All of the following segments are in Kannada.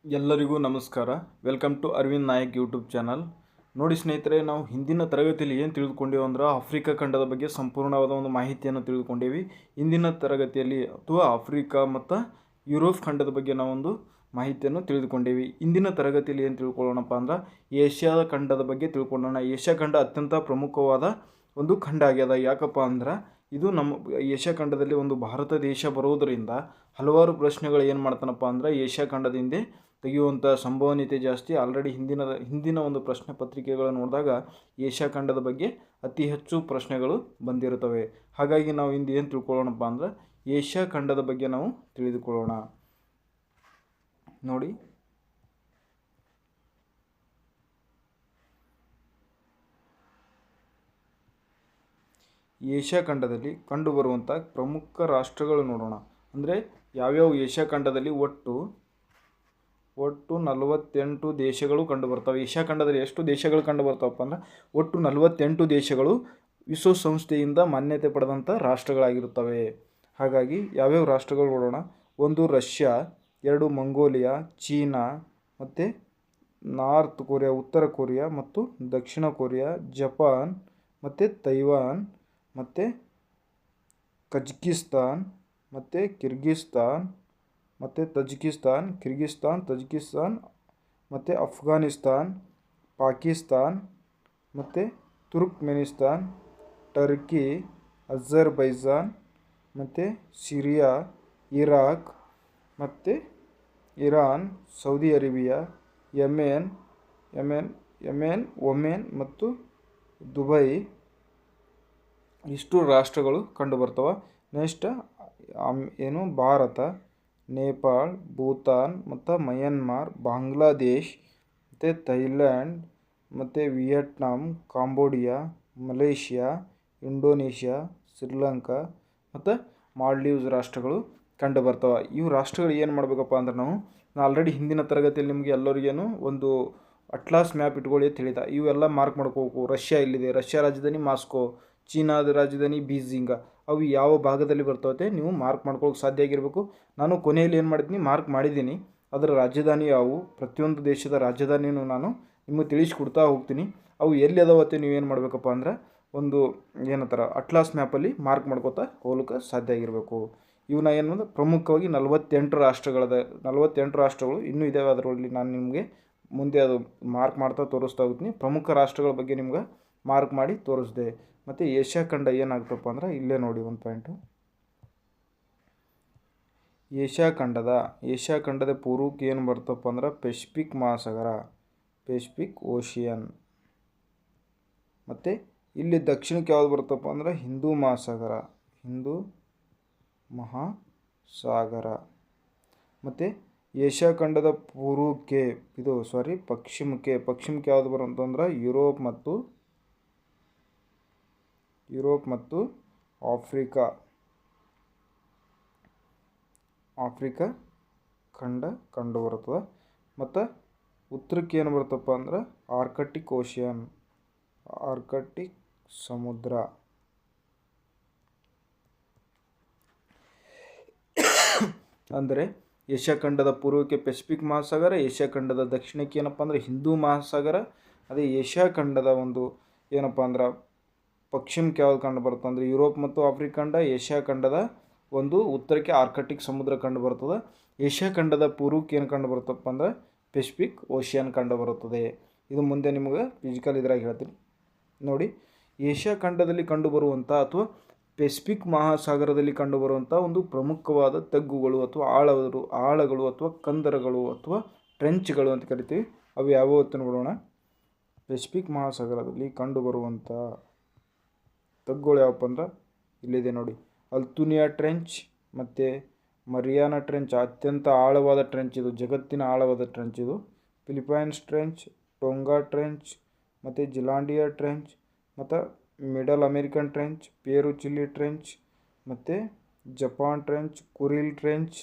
ಎಲ್ಲರಿಗೂ ನಮಸ್ಕಾರ. Welcome to Arvind Nayak YouTube channel. ನೋಡಿ ಸ್ನೇಹಿತರೆ, ನಾವು ಹಿಂದಿನ ತರಗತಿಯಲ್ಲಿ ಏನು ತಿಳಿದುಕೊಂಡೇವು ಅಂದ್ರೆ ಆಫ್ರಿಕಾ ಖಂಡದ ಬಗ್ಗೆ ಸಂಪೂರ್ಣವಾದ ಒಂದು ಮಾಹಿತಿಯನ್ನು ತಿಳಿದುಕೊಂಡೇವಿ. ಇಂದಿನ ತರಗತಿಯಲ್ಲಿ ಅಥವಾ ಆಫ್ರಿಕಾ ಮತ್ತು ಯುರೋಪ್ ಖಂಡದ ಬಗ್ಗೆ ನಾವೊಂದು ಮಾಹಿತಿಯನ್ನು ತಿಳಿದುಕೊಂಡೇವಿ. ಇಂದಿನ ತರಗತಿಯಲ್ಲಿ ಏನು ತಿಳ್ಕೊಳ್ಳೋಣಪ್ಪ ಅಂದ್ರೆ ಏಷ್ಯಾದ ಖಂಡದ ಬಗ್ಗೆ ತಿಳ್ಕೊಳ್ಳೋಣ. ಏಷ್ಯಾ ಖಂಡ ಅತ್ಯಂತ ಪ್ರಮುಖವಾದ ಒಂದು ಖಂಡ ಆಗ್ಯದ. ಯಾಕಪ್ಪ ಅಂದ್ರೆ ಇದು ನಮ್ಮ ಏಷ್ಯಾ ಖಂಡದಲ್ಲಿ ಒಂದು ಭಾರತ ದೇಶ ಬರೋದರಿಂದ ಹಲವಾರು ಪ್ರಶ್ನೆಗಳು ಏನು ಮಾಡ್ತಾನಪ್ಪ ಅಂದ್ರೆ ಏಷ್ಯಾ ಖಂಡದಿಂದ ತೆಗೆಯುವಂಥ ಸಂಭವನೀಯತೆ ಜಾಸ್ತಿ. ಆಲ್ರೆಡಿ ಹಿಂದಿನ ಒಂದು ಪ್ರಶ್ನೆ ಪತ್ರಿಕೆಗಳು ನೋಡಿದಾಗ ಏಷ್ಯಾ ಖಂಡದ ಬಗ್ಗೆ ಅತಿ ಹೆಚ್ಚು ಪ್ರಶ್ನೆಗಳು ಬಂದಿರುತ್ತವೆ. ಹಾಗಾಗಿ ನಾವು ಇಂದು ಏನು ತಿಳ್ಕೊಳ್ಳೋಣಪ್ಪ ಅಂದ್ರೆ ಏಷ್ಯಾ ಖಂಡದ ಬಗ್ಗೆ ನಾವು ತಿಳಿದುಕೊಳ್ಳೋಣ. ನೋಡಿ, ಏಷ್ಯಾ ಖಂಡದಲ್ಲಿ ಕಂಡುಬರುವಂಥ ಪ್ರಮುಖ ರಾಷ್ಟ್ರಗಳು ನೋಡೋಣ. ಅಂದರೆ ಯಾವ್ಯಾವ ಏಷ್ಯಾ ಖಂಡದಲ್ಲಿ ಒಟ್ಟು 48 ದೇಶಗಳು ಕಂಡುಬರ್ತವೆ. ಏಷ್ಯಾ ಖಂಡದಲ್ಲಿ ಎಷ್ಟು ದೇಶಗಳು ಕಂಡುಬರ್ತಾವಪ್ಪ ಅಂದ್ರೆ ಒಟ್ಟು 48 ದೇಶಗಳು ವಿಶ್ವಸಂಸ್ಥೆಯಿಂದ ಮಾನ್ಯತೆ ಪಡೆದಂಥ ರಾಷ್ಟ್ರಗಳಾಗಿರುತ್ತವೆ. ಹಾಗಾಗಿ ಯಾವ್ಯಾವ ರಾಷ್ಟ್ರಗಳು ನೋಡೋಣ. 1 ರಷ್ಯಾ, 2 ಮಂಗೋಲಿಯಾ, ಚೀನಾ, ಮತ್ತು ನಾರ್ತ್ ಕೊರಿಯಾ, ಉತ್ತರ ಕೊರಿಯಾ ಮತ್ತು ದಕ್ಷಿಣ ಕೊರಿಯಾ, ಜಪಾನ್ ಮತ್ತು ತೈವಾನ್ ಮತ್ತು ಕಜಕಿಸ್ತಾನ್ ಮತ್ತು ಕಿರ್ಗಿಸ್ತಾನ್ ಮತ್ತು ತಜಿಕಿಸ್ತಾನ್ ಮತ್ತು ಅಫ್ಘಾನಿಸ್ತಾನ್, ಪಾಕಿಸ್ತಾನ್ ಮತ್ತು ತುರ್ಕ್ಮೆನಿಸ್ತಾನ್, ಟರ್ಕಿ, ಅಜರ್ಬೈಜಾನ್ ಮತ್ತು ಸಿರಿಯಾ, ಇರಾಕ್ ಮತ್ತು Iran, Saudi Arabia, Yemen, Oman ಮತ್ತು ದುಬೈ. ಇಷ್ಟು ರಾಷ್ಟ್ರಗಳು ಕಂಡುಬರ್ತವೆ. ನೆಕ್ಸ್ಟ್ ಭಾರತ, ನೇಪಾಳ, ಭೂತಾನ್ ಮತ್ತು ಮಯನ್ಮಾರ್, ಬಾಂಗ್ಲಾದೇಶ್ ಮತ್ತು ಥೈಲ್ಯಾಂಡ್ ಮತ್ತು Vietnam, Cambodia, Malaysia, Indonesia, Sri Lanka ಮತ್ತು ಮಾಲ್ಡೀವ್ಸ್ ರಾಷ್ಟ್ರಗಳು ಕಂಡುಬರ್ತವೆ. ಇವು ರಾಷ್ಟ್ರಗಳು ಏನು ಮಾಡಬೇಕಪ್ಪ ಅಂದ್ರೆ ನಾವು ಆಲ್ರೆಡಿ ಹಿಂದಿನ ತರಗತಿಯಲ್ಲಿ ನಿಮಗೆ ಎಲ್ಲರಿಗೇನು ಒಂದು ಅಟ್ಲಾಸ್ ಮ್ಯಾಪ್ ಇಟ್ಕೊಳ್ಳಿ ಅಂತ ಹೇಳಿದ. ಇವೆಲ್ಲ ಮಾರ್ಕ್ ಮಾಡ್ಕೋಬೇಕು. ರಷ್ಯಾ ಇಲ್ಲಿದೆ, ರಷ್ಯಾ ರಾಜಧಾನಿ ಮಾಸ್ಕೋ, ಚೀನಾದ ರಾಜಧಾನಿ ಬೀಜಿಂಗ್. ಅವು ಯಾವ ಭಾಗದಲ್ಲಿ ಬರ್ತವೆ ನೀವು ಮಾರ್ಕ್ ಮಾಡ್ಕೊಳ್ಳೋಕೆ ಸಾಧ್ಯ ಆಗಿರಬೇಕು. ನಾನು ಕೊನೆಯಲ್ಲಿ ಏನು ಮಾಡಿದ್ದೀನಿ, ಮಾರ್ಕ್ ಮಾಡಿದ್ದೀನಿ. ಅದರ ರಾಜಧಾನಿ ಯಾವುವು, ಪ್ರತಿಯೊಂದು ದೇಶದ ರಾಜಧಾನಿಯೂ ನಾನು ನಿಮಗೆ ತಿಳಿಸ್ಕೊಡ್ತಾ ಹೋಗ್ತೀನಿ. ಅವು ಎಲ್ಲಿ ಅದಾವತ್ತೆ ನೀವೇನು ಮಾಡಬೇಕಪ್ಪ ಅಂದ್ರೆ ಒಂದು ಏನಂತಾರೆ ಅಟ್ಲಾಸ್ ಮ್ಯಾಪಲ್ಲಿ ಮಾರ್ಕ್ ಮಾಡ್ಕೋತಾ ಹೋಗ್ಲಿಕ್ಕೆ ಸಾಧ್ಯ ಆಗಿರಬೇಕು. ಇವನ್ನ ಏನು ಪ್ರಮುಖವಾಗಿ 48 ರಾಷ್ಟ್ರಗಳು ಇನ್ನೂ ಇದ್ದಾವೆ. ಅದರಲ್ಲಿ ನಾನು ನಿಮಗೆ ಮುಂದೆ ಅದು ಮಾರ್ಕ್ ಮಾಡ್ತಾ ತೋರಿಸ್ತಾ ಹೋಗ್ತೀನಿ. ಪ್ರಮುಖ ರಾಷ್ಟ್ರಗಳ ಬಗ್ಗೆ ನಿಮ್ಗೆ ಮಾರ್ಕ್ ಮಾಡಿ ತೋರಿಸಿದೆ. ಮತ್ತು ಏಷ್ಯಾ ಖಂಡ ಏನಾಗ್ತಪ್ಪ ಅಂದ್ರೆ ಇಲ್ಲೇ ನೋಡಿ ಒಂದು ಪಾಯಿಂಟು. ಏಷ್ಯಾ ಖಂಡದ ಪೂರ್ವಕ್ಕೆ ಏನು ಬರ್ತಪ್ಪ ಅಂದ್ರೆ ಪೆಸಿಫಿಕ್ ಮಹಾಸಾಗರ, ಪೆಸಿಫಿಕ್ ಓಷಿಯನ್. ಮತ್ತು ಇಲ್ಲಿ ದಕ್ಷಿಣಕ್ಕೆ ಯಾವ್ದು ಬರ್ತಪ್ಪ ಅಂದ್ರೆ ಹಿಂದೂ ಮಹಾಸಾಗರ. ಮತ್ತು ಏಷ್ಯಾ ಖಂಡದ ಪೂರ್ವಕ್ಕೆ ಪಶ್ಚಿಮಕ್ಕೆ ಯಾವುದು ಬರುತ್ತಂದ್ರೆ ಯುರೋಪ್ ಮತ್ತು ಆಫ್ರಿಕಾ ಖಂಡ ಕಂಡುಬರುತ್ತದೆ. ಮತ್ತು ಉತ್ತರಕ್ಕೆ ಏನು ಬರುತ್ತಪ್ಪ ಅಂದ್ರೆ ಆರ್ಕಟಿಕ್ ಸಮುದ್ರ. ಅಂದರೆ ಏಷ್ಯಾ ಖಂಡದ ಪೂರ್ವಕ್ಕೆ ಪೆಸಿಫಿಕ್ ಮಹಾಸಾಗರ, ಏಷ್ಯಾ ಖಂಡದ ದಕ್ಷಿಣಕ್ಕೆ ಏನಪ್ಪ ಅಂದರೆ ಹಿಂದೂ ಮಹಾಸಾಗರ. ಅದೇ ಏಷ್ಯಾ ಖಂಡದ ಒಂದು ಏನಪ್ಪ ಅಂದ್ರೆ ಪಶ್ಚಿಮಕ್ಕೆ ಯಾವುದು ಕಂಡು ಬರುತ್ತೆ ಅಂದರೆ ಯುರೋಪ್ ಮತ್ತು ಆಫ್ರಿಕಾ ಖಂಡ. ಏಷ್ಯಾ ಖಂಡದ ಒಂದು ಉತ್ತರಕ್ಕೆ ಆರ್ಕಟಿಕ್ ಸಮುದ್ರ ಕಂಡು ಬರ್ತದೆ. ಏಷ್ಯಾ ಖಂಡದ ಪೂರ್ವಕ್ಕೆ ಏನು ಕಂಡು ಬರುತ್ತಪ್ಪ ಅಂದರೆ ಪೆಸಿಫಿಕ್ ಓಷಿಯನ್ ಕಂಡು ಬರುತ್ತದೆ. ಇದು ಮುಂದೆ ನಿಮಗೆ ಫಿಸಿಕಲ್ ಇದ್ರಾಗ ಹೇಳ್ತೀನಿ ನೋಡಿ. ಏಷ್ಯಾ ಖಂಡದಲ್ಲಿ ಕಂಡುಬರುವಂಥ ಅಥವಾ ಪೆಸಿಫಿಕ್ ಮಹಾಸಾಗರದಲ್ಲಿ ಕಂಡುಬರುವಂಥ ಒಂದು ಪ್ರಮುಖವಾದ ತಗ್ಗುಗಳು ಅಥವಾ ಆಳಗಳು ಅಥವಾ ಕಂದರಗಳು ಅಥವಾ ಟ್ರೆಂಚ್ಗಳು ಅಂತ ಕರಿತೀವಿ. ಅವು ಯಾವುವು ಅಂತ ನೋಡೋಣ. ಪೆಸಿಫಿಕ್ ಮಹಾಸಾಗರದಲ್ಲಿ ಕಂಡುಬರುವಂಥ ತಗ್ಗುಗಳು ಯಾವಪ್ಪ ಅಂದ್ರೆ ಇಲ್ಲಿದೆ ನೋಡಿ. ಅಲ್ತುನಿಯಾ ಟ್ರೆಂಚ್ ಮತ್ತು ಮರಿಯಾನಾ ಟ್ರೆಂಚ್, ಅತ್ಯಂತ ಆಳವಾದ ಟ್ರೆಂಚ್ ಇದು, ಜಗತ್ತಿನ ಆಳವಾದ ಟ್ರೆಂಚ್ ಇದು. ಫಿಲಿಪೈನ್ಸ್ ಟ್ರೆಂಚ್, ಟೊಂಗಾ ಟ್ರೆಂಚ್ ಮತ್ತು ಜಿಲಾಂಡಿಯಾ ಟ್ರೆಂಚ್ ಮತ್ತು ಮಿಡಲ್ ಅಮೇರಿಕನ್ ಟ್ರೆಂಚ್, ಪೇರು ಚಿಲ್ಲಿ ಟ್ರೆಂಚ್ ಮತ್ತು ಜಪಾನ್ ಟ್ರೆಂಚ್, ಕುರಿಲ್ ಟ್ರೆಂಚ್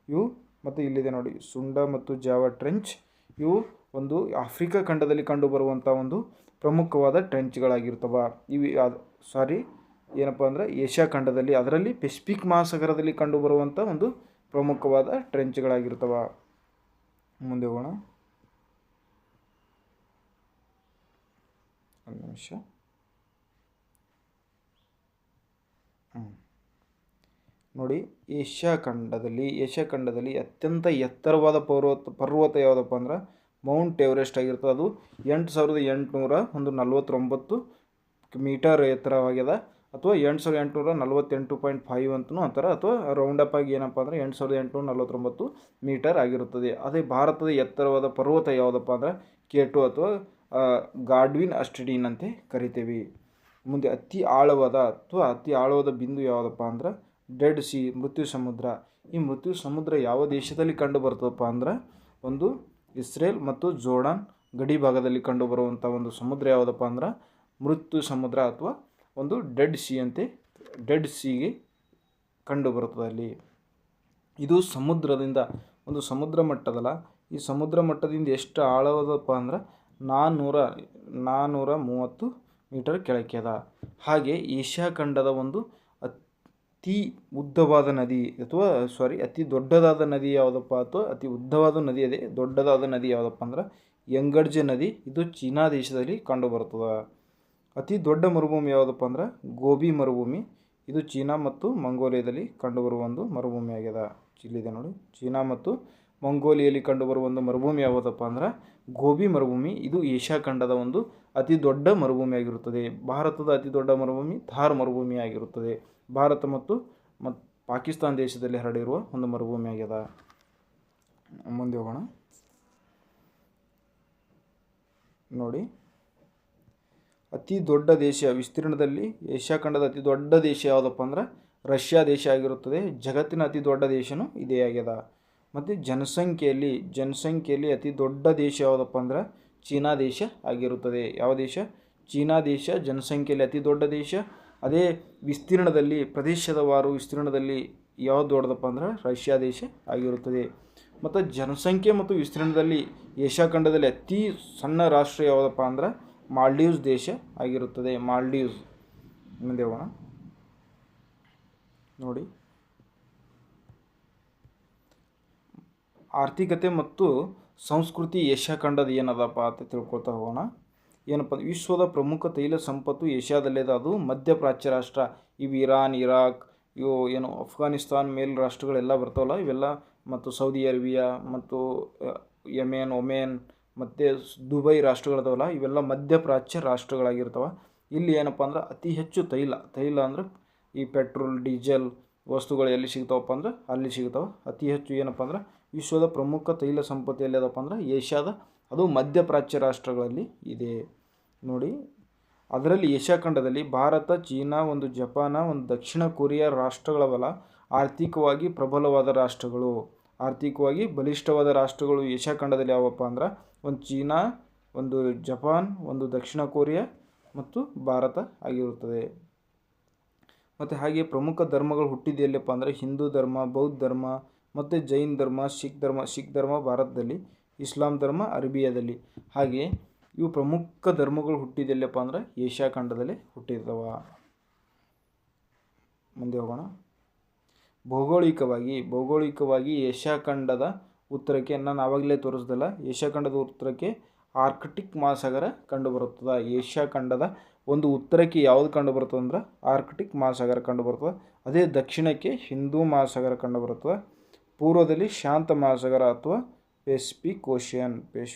ಇವು. ಮತ್ತು ಇಲ್ಲಿದೆ ನೋಡಿ ಸುಂಡಾ ಮತ್ತು ಜಾವಾ ಟ್ರೆಂಚ್. ಇವು ಒಂದು ಆಫ್ರಿಕಾ ಖಂಡದಲ್ಲಿ ಕಂಡುಬರುವಂಥ ಒಂದು ಪ್ರಮುಖವಾದ ಟ್ರೆಂಚ್ಗಳಾಗಿರ್ತವೆ. ಏನಪ್ಪ ಅಂದರೆ ಏಷ್ಯಾ ಖಂಡದಲ್ಲಿ, ಅದರಲ್ಲಿ ಪೆಸಿಫಿಕ್ ಮಹಾಸಾಗರದಲ್ಲಿ ಕಂಡುಬರುವಂಥ ಒಂದು ಪ್ರಮುಖವಾದ ಟ್ರೆಂಚ್ಗಳಾಗಿರ್ತವೆ. ಮುಂದೆ ಹೋಗೋಣ. ಒಂದು ನಿಮಿಷ. ನೋಡಿ, ಏಷ್ಯಾ ಖಂಡದಲ್ಲಿ ಅತ್ಯಂತ ಎತ್ತರವಾದ ಪರ್ವತ ಯಾವುದಪ್ಪ ಅಂದ್ರೆ ಮೌಂಟ್ ಎವರೆಸ್ಟ್ ಆಗಿರ್ತದೆ. ಅದು 8,849 ಮೀಟರ್ ಎತ್ತರವಾಗಿದೆ, ಅಥವಾ 8,848.5 ಅಂತಲೂ ಅಂತಾರೆ, ಅಥವಾ ರೌಂಡಪ್ ಆಗಿ ಏನಪ್ಪ ಅಂದರೆ 8,849 ಮೀಟರ್ ಆಗಿರುತ್ತದೆ. ಅದೇ ಭಾರತದ ಎತ್ತರವಾದ ಪರ್ವತ ಯಾವುದಪ್ಪ ಅಂದರೆ K2 ಅಥವಾ ಗಾಡ್ವಿನ್ ಅಸ್ಟೆಡಿನ್ ಅಂತ ಕರಿತೀವಿ. ಮುಂದೆ ಅತಿ ಆಳವಾದ ಬಿಂದು ಯಾವುದಪ್ಪ ಅಂದ್ರೆ ಡೆಡ್ ಸಿ, ಮೃತ್ಯು ಸಮುದ್ರ. ಈ ಮೃತ್ಯು ಸಮುದ್ರ ಯಾವ ದೇಶದಲ್ಲಿ ಕಂಡು ಬರ್ತದಪ್ಪ ಅಂದ್ರೆ ಒಂದು ಇಸ್ರೇಲ್ ಮತ್ತು ಜೋರ್ಡಾನ್ ಗಡಿ ಭಾಗದಲ್ಲಿ ಕಂಡುಬರುವಂಥ ಒಂದು ಸಮುದ್ರ ಯಾವುದಪ್ಪ ಅಂದ್ರೆ ಮೃತ್ಯು ಸಮುದ್ರ, ಅಥವಾ ಒಂದು ಡೆಡ್ ಸಿಗೆ ಕಂಡುಬರುತ್ತದೆ ಅಲ್ಲಿ. ಇದು ಒಂದು ಸಮುದ್ರ ಮಟ್ಟದಲ್ಲ, ಈ ಸಮುದ್ರ ಮಟ್ಟದಿಂದ ಎಷ್ಟು ಆಳವಾದಪ್ಪ ಅಂದ್ರೆ 430 ಮೀಟರ್ ಕೆಳಕ್ಕೆ ಅದ. ಹಾಗೆ ಏಷ್ಯಾ ಖಂಡದ ಒಂದು ಅತಿ ದೊಡ್ಡದಾದ ನದಿ ಯಾವುದಪ್ಪ, ಅಥವಾ ಅತಿ ಉದ್ದವಾದ ನದಿ ಅದೇ ದೊಡ್ಡದಾದ ನದಿ ಯಾವುದಪ್ಪ ಅಂದ್ರೆ ಯಂಗಡ್ಜೆ ನದಿ. ಇದು ಚೀನಾ ದೇಶದಲ್ಲಿ ಕಂಡುಬರ್ತದೆ. ಅತಿ ದೊಡ್ಡ ಮರುಭೂಮಿ ಯಾವುದಪ್ಪ ಅಂದ್ರೆ ಗೋಬಿ ಮರುಭೂಮಿ. ಇದು ಚೀನಾ ಮತ್ತು ಮಂಗೋಲಿಯಾದಲ್ಲಿ ಕಂಡುಬರುವ ಒಂದು ಮರುಭೂಮಿ ಆಗಿದೆ. ಇಲ್ಲಿದೆ ನೋಡಿ, ಚೀನಾ ಮತ್ತು ಮಂಗೋಲಿಯಲ್ಲಿ ಕಂಡುಬರುವ ಒಂದು ಮರುಭೂಮಿ ಯಾವುದಪ್ಪ ಅಂದ್ರೆ ಗೋಬಿ ಮರುಭೂಮಿ. ಇದು ಏಷ್ಯಾ ಖಂಡದ ಒಂದು ಅತಿ ದೊಡ್ಡ ಮರುಭೂಮಿ ಆಗಿರುತ್ತದೆ. ಭಾರತದ ಅತಿ ದೊಡ್ಡ ಮರುಭೂಮಿ ಥಾರ್ ಮರುಭೂಮಿ ಆಗಿರುತ್ತದೆ. ಭಾರತ ಮತ್ತು ಪಾಕಿಸ್ತಾನ ದೇಶದಲ್ಲಿ ಹರಡಿರುವ ಒಂದು ಮರುಭೂಮಿ ಆಗಿದೆ. ಮುಂದೆ ಹೋಗೋಣ. ನೋಡಿ, ಅತಿ ದೊಡ್ಡ ದೇಶ ವಿಸ್ತೀರ್ಣದಲ್ಲಿ ಏಷ್ಯಾ ಖಂಡದ ಅತಿ ದೊಡ್ಡ ದೇಶ ಯಾವುದಪ್ಪ ಅಂದ್ರೆ ರಷ್ಯಾ ದೇಶ ಆಗಿರುತ್ತದೆ. ಜಗತ್ತಿನ ಅತಿ ದೊಡ್ಡ ದೇಶನೂ ಇದೇ ಆಗಿದೆ. ಮತ್ತು ಜನಸಂಖ್ಯೆಯಲ್ಲಿ ಅತಿ ದೊಡ್ಡ ದೇಶ ಯಾವುದಪ್ಪ ಅಂದ್ರೆ ಚೀನಾ ದೇಶ ಆಗಿರುತ್ತದೆ. ಯಾವ ದೇಶ? ಚೀನಾ ದೇಶ ಜನಸಂಖ್ಯೆಯಲ್ಲಿ ಅತಿ ದೊಡ್ಡ ದೇಶ. ಅದೇ ವಿಸ್ತೀರ್ಣದಲ್ಲಿ ಯಾವ್ದು ದೊಡ್ಡದಪ್ಪ ಅಂದ್ರೆ ರಷ್ಯಾ ದೇಶ ಆಗಿರುತ್ತದೆ. ಮತ್ತು ಜನಸಂಖ್ಯೆ ಮತ್ತು ವಿಸ್ತೀರ್ಣದಲ್ಲಿ ಏಷ್ಯಾ ಖಂಡದಲ್ಲಿ ಅತಿ ಸಣ್ಣ ರಾಷ್ಟ್ರ ಯಾವುದಪ್ಪ ಅಂದ್ರೆ ಮಾಲ್ಡೀವ್ಸ್ ದೇಶ ಆಗಿರುತ್ತದೆ. ಮಾಲ್ಡೀವ್ಸ್. ಮುಂದೆ ಹೋಗೋಣ. ನೋಡಿ, ಆರ್ಥಿಕತೆ ಮತ್ತು ಸಂಸ್ಕೃತಿ ಏಷ್ಯಾ ಖಂಡದ ಏನದಪ್ಪ ಅಂತ ತಿಳ್ಕೊಳ್ತಾ ಹೋಗೋಣ. ಏನಪ್ಪ, ವಿಶ್ವದ ಪ್ರಮುಖ ತೈಲ ಸಂಪತ್ತು ಏಷ್ಯಾದಲ್ಲಿದೆ. ಅದು ಮಧ್ಯಪ್ರಾಚ್ಯ ರಾಷ್ಟ್ರ. ಇವು ಇರಾನ್, ಇರಾಕ್, ಅಫ್ಘಾನಿಸ್ತಾನ್ ಮೇಲ್ ರಾಷ್ಟ್ರಗಳೆಲ್ಲ ಬರ್ತಾವಲ್ಲ, ಇವೆಲ್ಲ, ಮತ್ತು ಸೌದಿ ಅರೇಬಿಯಾ ಮತ್ತು ಯೆಮೆನ್, ಒಮೆನ್ ಮತ್ತು ದುಬೈ ರಾಷ್ಟ್ರಗಳದಾವಲ್ಲ, ಇವೆಲ್ಲ ಮಧ್ಯಪ್ರಾಚ್ಯ ರಾಷ್ಟ್ರಗಳಾಗಿರ್ತವೆ. ಇಲ್ಲಿ ಏನಪ್ಪ ಅಂದ್ರೆ ಅತಿ ಹೆಚ್ಚು ತೈಲ ಅಂದರೆ ಈ ಪೆಟ್ರೋಲ್, ಡೀಸೆಲ್ ವಸ್ತುಗಳು ಎಲ್ಲಿ ಸಿಗ್ತಾವಪ್ಪ ಅಂದ್ರೆ ಅಲ್ಲಿ ಸಿಗ್ತಾವೆ. ಅತಿ ಹೆಚ್ಚು ಏನಪ್ಪ ಅಂದ್ರೆ ವಿಶ್ವದ ಪ್ರಮುಖ ತೈಲ ಸಂಪತ್ತು ಎಲ್ಲಿದಪ್ಪ ಅಂದ್ರೆ ಏಷ್ಯಾದ, ಅದು ಮಧ್ಯಪ್ರಾಚ್ಯ ರಾಷ್ಟ್ರಗಳಲ್ಲಿ ಇದೆ. ನೋಡಿ, ಅದರಲ್ಲಿ ಏಷ್ಯಾ ಖಂಡದಲ್ಲಿ ಭಾರತ, ಚೀನಾ, ಒಂದು ಜಪಾನ, ಒಂದು ದಕ್ಷಿಣ ಕೊರಿಯಾ ರಾಷ್ಟ್ರಗಳವಲ್ಲ ಆರ್ಥಿಕವಾಗಿ ಪ್ರಬಲವಾದ ರಾಷ್ಟ್ರಗಳು, ಆರ್ಥಿಕವಾಗಿ ಬಲಿಷ್ಠವಾದ ರಾಷ್ಟ್ರಗಳು ಏಷ್ಯಾ ಖಂಡದಲ್ಲಿ ಯಾವಪ್ಪ ಅಂದ್ರೆ ಒಂದು ಚೀನಾ, ಒಂದು ಜಪಾನ್, ಒಂದು ದಕ್ಷಿಣ ಕೊರಿಯಾ ಮತ್ತು ಭಾರತ ಆಗಿರುತ್ತದೆ. ಮತ್ತು ಹಾಗೆ ಪ್ರಮುಖ ಧರ್ಮಗಳು ಹುಟ್ಟಿದ್ದು ಎಲ್ಲಿಯಪ್ಪ ಅಂದರೆ ಹಿಂದೂ ಧರ್ಮ, ಬೌದ್ಧ ಧರ್ಮ ಮತ್ತು ಜೈನ್ ಧರ್ಮ, ಸಿಖ್ ಧರ್ಮ ಭಾರತದಲ್ಲಿ, ಇಸ್ಲಾಂ ಧರ್ಮ ಅರೇಬಿಯಾದಲ್ಲಿ. ಹಾಗೆ ಇವು ಪ್ರಮುಖ ಧರ್ಮಗಳು ಹುಟ್ಟಿದೆಲ್ಲಪ್ಪ ಅಂದ್ರೆ ಏಷ್ಯಾ ಖಂಡದಲ್ಲಿ ಹುಟ್ಟಿದವ. ಮುಂದೆ ಹೋಗೋಣ. ಭೌಗೋಳಿಕವಾಗಿ ಏಷ್ಯಾ ಖಂಡದ ಉತ್ತರಕ್ಕೆ, ನಾನು ಆವಾಗಲೇ ತೋರಿಸ್ದಲ್ಲ, ಏಷ್ಯಾ ಖಂಡದ ಉತ್ತರಕ್ಕೆ ಆರ್ಕ್ಟಿಕ್ ಮಹಾಸಾಗರ ಕಂಡುಬರುತ್ತದೆ. ಏಷ್ಯಾ ಖಂಡದ ಒಂದು ಉತ್ತರಕ್ಕೆ ಯಾವುದು ಕಂಡುಬರ್ತದೆ ಅಂದ್ರೆ ಆರ್ಕ್ಟಿಕ್ ಮಹಾಸಾಗರ ಕಂಡುಬರ್ತದೆ. ಅದೇ ದಕ್ಷಿಣಕ್ಕೆ ಹಿಂದೂ ಮಹಾಸಾಗರ ಕಂಡುಬರುತ್ತದೆ. ಪೂರ್ವದಲ್ಲಿ ಶಾಂತ ಮಹಾಸಾಗರ ಅಥವಾ ಪೆಸಿಫಿಕ್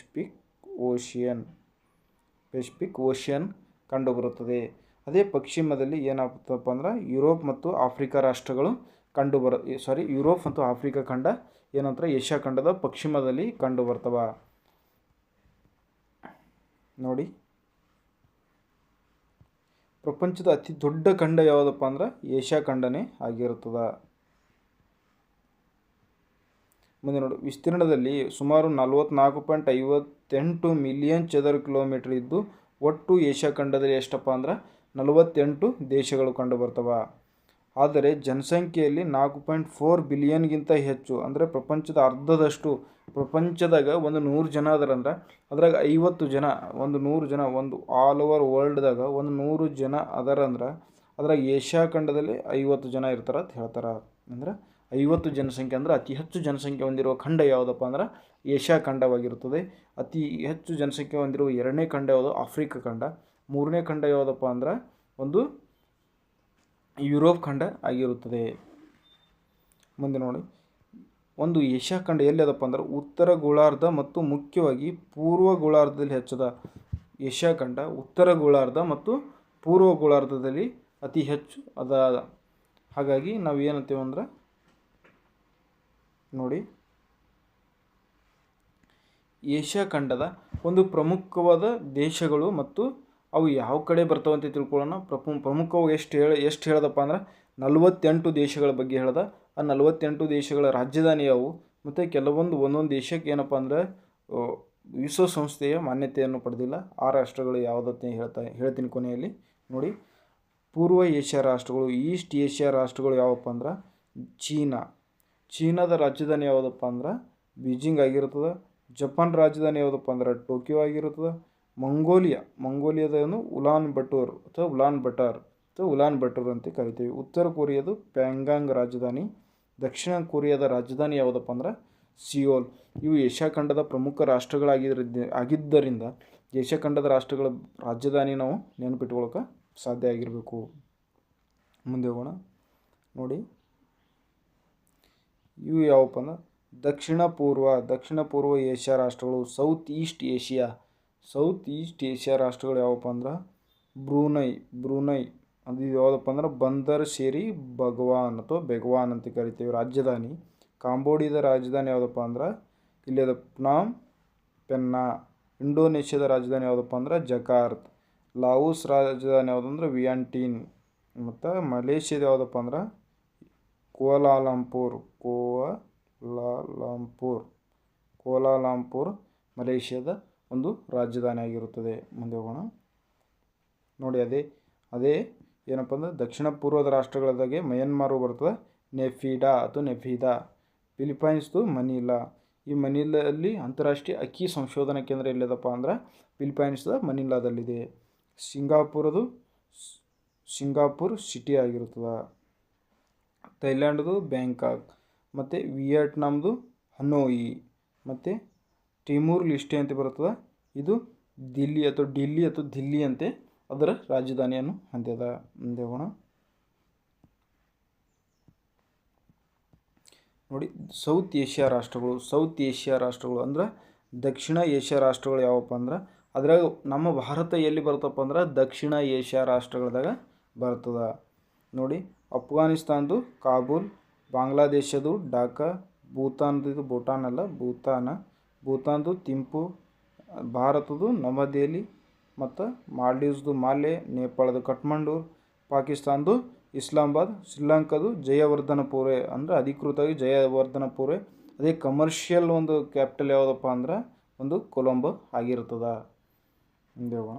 ಓಷಿಯನ್ ಕಂಡುಬರುತ್ತದೆ. ಅದೇ ಪಶ್ಚಿಮದಲ್ಲಿ ಏನಾಗ್ತದಪ್ಪ ಅಂದ್ರೆ ಯುರೋಪ್ ಮತ್ತು ಆಫ್ರಿಕಾ ರಾಷ್ಟ್ರಗಳು ಯುರೋಪ್ ಮತ್ತು ಆಫ್ರಿಕಾ ಖಂಡ ಏನಂತಾರೆ ಏಷ್ಯಾ ಖಂಡದ ಪಶ್ಚಿಮದಲ್ಲಿ ಕಂಡುಬರ್ತವ. ನೋಡಿ, ಪ್ರಪಂಚದ ಅತಿ ದೊಡ್ಡ ಖಂಡ ಯಾವುದಪ್ಪ ಅಂದ್ರೆ ಏಷ್ಯಾ ಖಂಡನೇ ಆಗಿರುತ್ತದೆ. ಮುಂದೆ ನೋಡಿ, ವಿಸ್ತೀರ್ಣದಲ್ಲಿ ಸುಮಾರು 44.58 ಮಿಲಿಯನ್ ಚದರ ಕಿಲೋಮೀಟರ್ ಇದ್ದು ಒಟ್ಟು ಏಷ್ಯಾ ಖಂಡದಲ್ಲಿ ಎಷ್ಟಪ್ಪ ಅಂದ್ರೆ 48 ದೇಶಗಳು ಕಂಡುಬರ್ತವ. ಆದರೆ ಜನಸಂಖ್ಯೆಯಲ್ಲಿ 4.4 ಬಿಲಿಯನ್ಗಿಂತ ಹೆಚ್ಚು, ಅಂದರೆ ಪ್ರಪಂಚದ ಅರ್ಧದಷ್ಟು. ಪ್ರಪಂಚದಾಗ 100 ಜನ ಅದರಂದ್ರೆ ಅದ್ರಾಗ 50 ಜನ, 100 ಜನ, ಒಂದು ಆಲ್ ಓವರ್ ವರ್ಲ್ಡ್ದಾಗ 100 ಜನ ಅದರಂದ್ರೆ ಅದ್ರಾಗ ಏಷ್ಯಾ ಖಂಡದಲ್ಲಿ 50 ಜನ ಇರ್ತಾರೆ ಅಂತ ಹೇಳ್ತಾರೆ. ಅಂದ್ರೆ 50 ಜನಸಂಖ್ಯೆ ಅಂದರೆ ಅತಿ ಹೆಚ್ಚು ಜನಸಂಖ್ಯೆ ಹೊಂದಿರುವ ಖಂಡ ಯಾವುದಪ್ಪ ಅಂದ್ರೆ ಏಷ್ಯಾ ಖಂಡವಾಗಿರುತ್ತದೆ. ಅತಿ ಹೆಚ್ಚು ಜನಸಂಖ್ಯೆ ಹೊಂದಿರುವ 2ನೇ ಖಂಡ ಯಾವುದು? ಆಫ್ರಿಕಾ ಖಂಡ. 3ನೇ ಖಂಡ ಯಾವುದಪ್ಪ ಅಂದ್ರೆ ಒಂದು ಯುರೋಪ್ ಖಂಡ ಆಗಿರುತ್ತದೆ. ಮುಂದೆ ನೋಡಿ, ಒಂದು ಏಷ್ಯಾ ಖಂಡ ಎಲ್ಲಿ ಅದಪ್ಪ ಅಂದ್ರೆ ಉತ್ತರ ಗೋಳಾರ್ಧ ಮತ್ತು ಮುಖ್ಯವಾಗಿ ಪೂರ್ವ ಗೋಳಾರ್ಧದಲ್ಲಿ ಹೆಚ್ಚದ. ಏಷ್ಯಾ ಖಂಡ ಉತ್ತರ ಗೋಳಾರ್ಧ ಮತ್ತು ಪೂರ್ವ ಗೋಳಾರ್ಧದಲ್ಲಿ ಅತಿ ಹೆಚ್ಚು ಅದ. ಹಾಗಾಗಿ ನಾವು ಏನಂತೀವಿ ಅಂದ್ರೆ ನೋಡಿ, ಏಷ್ಯಾ ಖಂಡದ ಒಂದು ಪ್ರಮುಖವಾದ ದೇಶಗಳು ಮತ್ತು ಅವು ಯಾವ ಕಡೆ ಬರ್ತಾವೆ ಅಂತ ತಿಳ್ಕೊಳ್ಳೋಣ. ಪ್ರಮುಖವು ಎಷ್ಟು ಹೇಳದಪ್ಪ ಅಂದ್ರೆ 48 ದೇಶಗಳ ಬಗ್ಗೆ ಹೇಳ್ದ. ಆ 48 ದೇಶಗಳ ರಾಜಧಾನಿ ಯಾವುವು ಮತ್ತು ಒಂದೊಂದು ದೇಶಕ್ಕೆ ಏನಪ್ಪ ಅಂದರೆ ವಿಶ್ವಸಂಸ್ಥೆಯ ಮಾನ್ಯತೆಯನ್ನು ಪಡೆದಿಲ್ಲ. ಆ ರಾಷ್ಟ್ರಗಳು ಯಾವುದಂತ ಹೇಳ್ತೀನಿ ಕೊನೆಯಲ್ಲಿ. ನೋಡಿ, ಪೂರ್ವ ಏಷ್ಯಾ ರಾಷ್ಟ್ರಗಳು, ಈಸ್ಟ್ ಏಷ್ಯಾ ರಾಷ್ಟ್ರಗಳು ಯಾವಪ್ಪ ಅಂದ್ರೆ ಚೀನಾದ ರಾಜಧಾನಿ ಯಾವುದಪ್ಪ ಅಂದ್ರೆ ಬೀಜಿಂಗ್ ಆಗಿರ್ತದೆ. ಜಪಾನ್ ರಾಜಧಾನಿ ಯಾವುದಪ್ಪ ಅಂದ್ರೆ ಟೋಕಿಯೋ ಆಗಿರ್ತದೆ. ಮಂಗೋಲಿಯಾದನ್ನು ಉಲಾನ್ ಬಟರ್ ಅಂತ ಕರಿತೀವಿ. ಉತ್ತರ ಕೊರಿಯಾದು ಪ್ಯಾಂಗಾಂಗ್ ರಾಜಧಾನಿ. ದಕ್ಷಿಣ ಕೊರಿಯಾದ ರಾಜಧಾನಿ ಯಾವುದಪ್ಪ ಅಂದ್ರೆ ಸಿಯೋಲ್. ಇವು ಏಷ್ಯಾ ಖಂಡದ ಪ್ರಮುಖ ರಾಷ್ಟ್ರಗಳಾಗಿದ್ದರಿಂದ ಏಷ್ಯಾ ಖಂಡದ ರಾಷ್ಟ್ರಗಳ ರಾಜಧಾನಿ ನಾವು ನೆನಪಿಟ್ಕೊಳ್ಳೋಕೆ ಸಾಧ್ಯ ಆಗಿರಬೇಕು. ಮುಂದೆ ಹೋಗೋಣ. ನೋಡಿ, ಇವು ಯಾವಪ್ಪ ಅಂದ್ರೆ ದಕ್ಷಿಣ ಪೂರ್ವ ಏಷ್ಯಾ ರಾಷ್ಟ್ರಗಳು. ಸೌತ್ ಈಸ್ಟ್ ಏಷ್ಯಾ ರಾಷ್ಟ್ರಗಳು ಯಾವಪ್ಪ ಅಂದ್ರೆ ಬ್ರೂನೈ ಅದು ಯಾವುದಪ್ಪ ಅಂದ್ರೆ ಬಂದರ್ ಶೇರಿ ಬೆಗ್ವಾನ್ ಅಂತ ಕರಿತೀವಿ. ರಾಜಧಾನಿ ಕಾಂಬೋಡಿಯಾದ ರಾಜಧಾನಿ ಯಾವುದಪ್ಪ ಅಂದ್ರೆ ಇಲ್ಲಿ ಅದು ಪ್ನಾಮ್ ಪೆನ್ನಾ. ಇಂಡೋನೇಷ್ಯಾದ ರಾಜಧಾನಿ ಯಾವುದಪ್ಪ ಅಂದ್ರೆ ಜಕಾರ್ತ್. ಲಾವೋಸ್ ರಾಜಧಾನಿ ಯಾವುದಂದ್ರೆ ವಿಯಂಟಿನ್. ಮತ್ತು ಮಲೇಷ್ಯಾದ ಯಾವುದಪ್ಪ ಅಂದ್ರೆ ಕೋಲಾಲಂಪುರ್ ಮಲೇಷ್ಯಾದ ಒಂದು ರಾಜಧಾನಿ ಆಗಿರುತ್ತದೆ. ಮುಂದೆ ಹೋಗೋಣ. ನೋಡಿ, ಅದೇ ಏನಪ್ಪ ಅಂದ್ರೆ ದಕ್ಷಿಣ ಪೂರ್ವದ ರಾಷ್ಟ್ರಗಳದಾಗೆ ಮಯನ್ಮಾರು ಬರ್ತದೆ. ನೆಫಿಡಾ. ಫಿಲಿಪೈನ್ಸ್ದು ಮನಿಲಾ. ಈ ಮನಿಲಾದಲ್ಲಿ ಅಂತಾರಾಷ್ಟ್ರೀಯ ಅಕ್ಕಿ ಸಂಶೋಧನಾ ಕೇಂದ್ರ ಎಲ್ಲಿದಪ್ಪ ಅಂದ್ರೆ ಫಿಲಿಪೈನ್ಸ್ದ ಮನಿಲಾದಲ್ಲಿದೆ. ಸಿಂಗಾಪುರ್ ಸಿಟಿ ಆಗಿರ್ತದೆ. ಥೈಲ್ಯಾಂಡ್ದು ಬ್ಯಾಂಕಾಕ್. ಮತ್ತು ವಿಯೆಟ್ನಾಮ್ದು ಹನೋಯಿ. ಮತ್ತು ಟಿಮೂರ್ ಲಿಸ್ಟೆ ಅಂತ ಬರ್ತದೆ. ಇದು ದಿಲ್ಲಿ ಅಂತೆ ಅದರ ರಾಜಧಾನಿಯನ್ನು ಹೊಂದಿದ. ಮುಂದೆ ಹೋಗೋಣ. ನೋಡಿ, ಸೌತ್ ಏಷ್ಯಾ ರಾಷ್ಟ್ರಗಳು ಅಂದ್ರೆ ದಕ್ಷಿಣ ಏಷ್ಯಾ ರಾಷ್ಟ್ರಗಳು ಯಾವಪ್ಪ ಅಂದ್ರೆ ಅದ್ರಾಗ ನಮ್ಮ ಭಾರತ ಎಲ್ಲಿ ಬರ್ತಪ್ಪ ಅಂದ್ರೆ ದಕ್ಷಿಣ ಏಷ್ಯಾ ರಾಷ್ಟ್ರಗಳದಾಗ ಬರ್ತದೆ. ನೋಡಿ, ಅಫ್ಘಾನಿಸ್ತಾನದು ಕಾಬೂಲ್, ಬಾಂಗ್ಲಾದೇಶದು ಢಾಕಾ, ಭೂತಾನ್ದು ಥಿಂಪು, ಭಾರತದ್ದು ನವದೆಹಲಿ, ಮತ್ತು ಮಾಲ್ಡೀವ್ಸ್ದು ಮಾಲೆ, ನೇಪಾಳದ ಕಠ್ಮಂಡು, ಪಾಕಿಸ್ತಾನದು ಇಸ್ಲಾಮಾಬಾದ್, ಶ್ರೀಲಂಕಾದು ಜಯವರ್ಧನಪುರೆ ಅಂದರೆ ಅಧಿಕೃತವಾಗಿ ಜಯವರ್ಧನಪುರೆ. ಅದೇ ಕಮರ್ಷಿಯಲ್ ಒಂದು ಕ್ಯಾಪಿಟಲ್ ಯಾವುದಪ್ಪ ಅಂದ್ರೆ ಒಂದು ಕೊಲಂಬೋ ಆಗಿರ್ತದೆ. ಮುಂದೆ ಹೋಗೋಣ.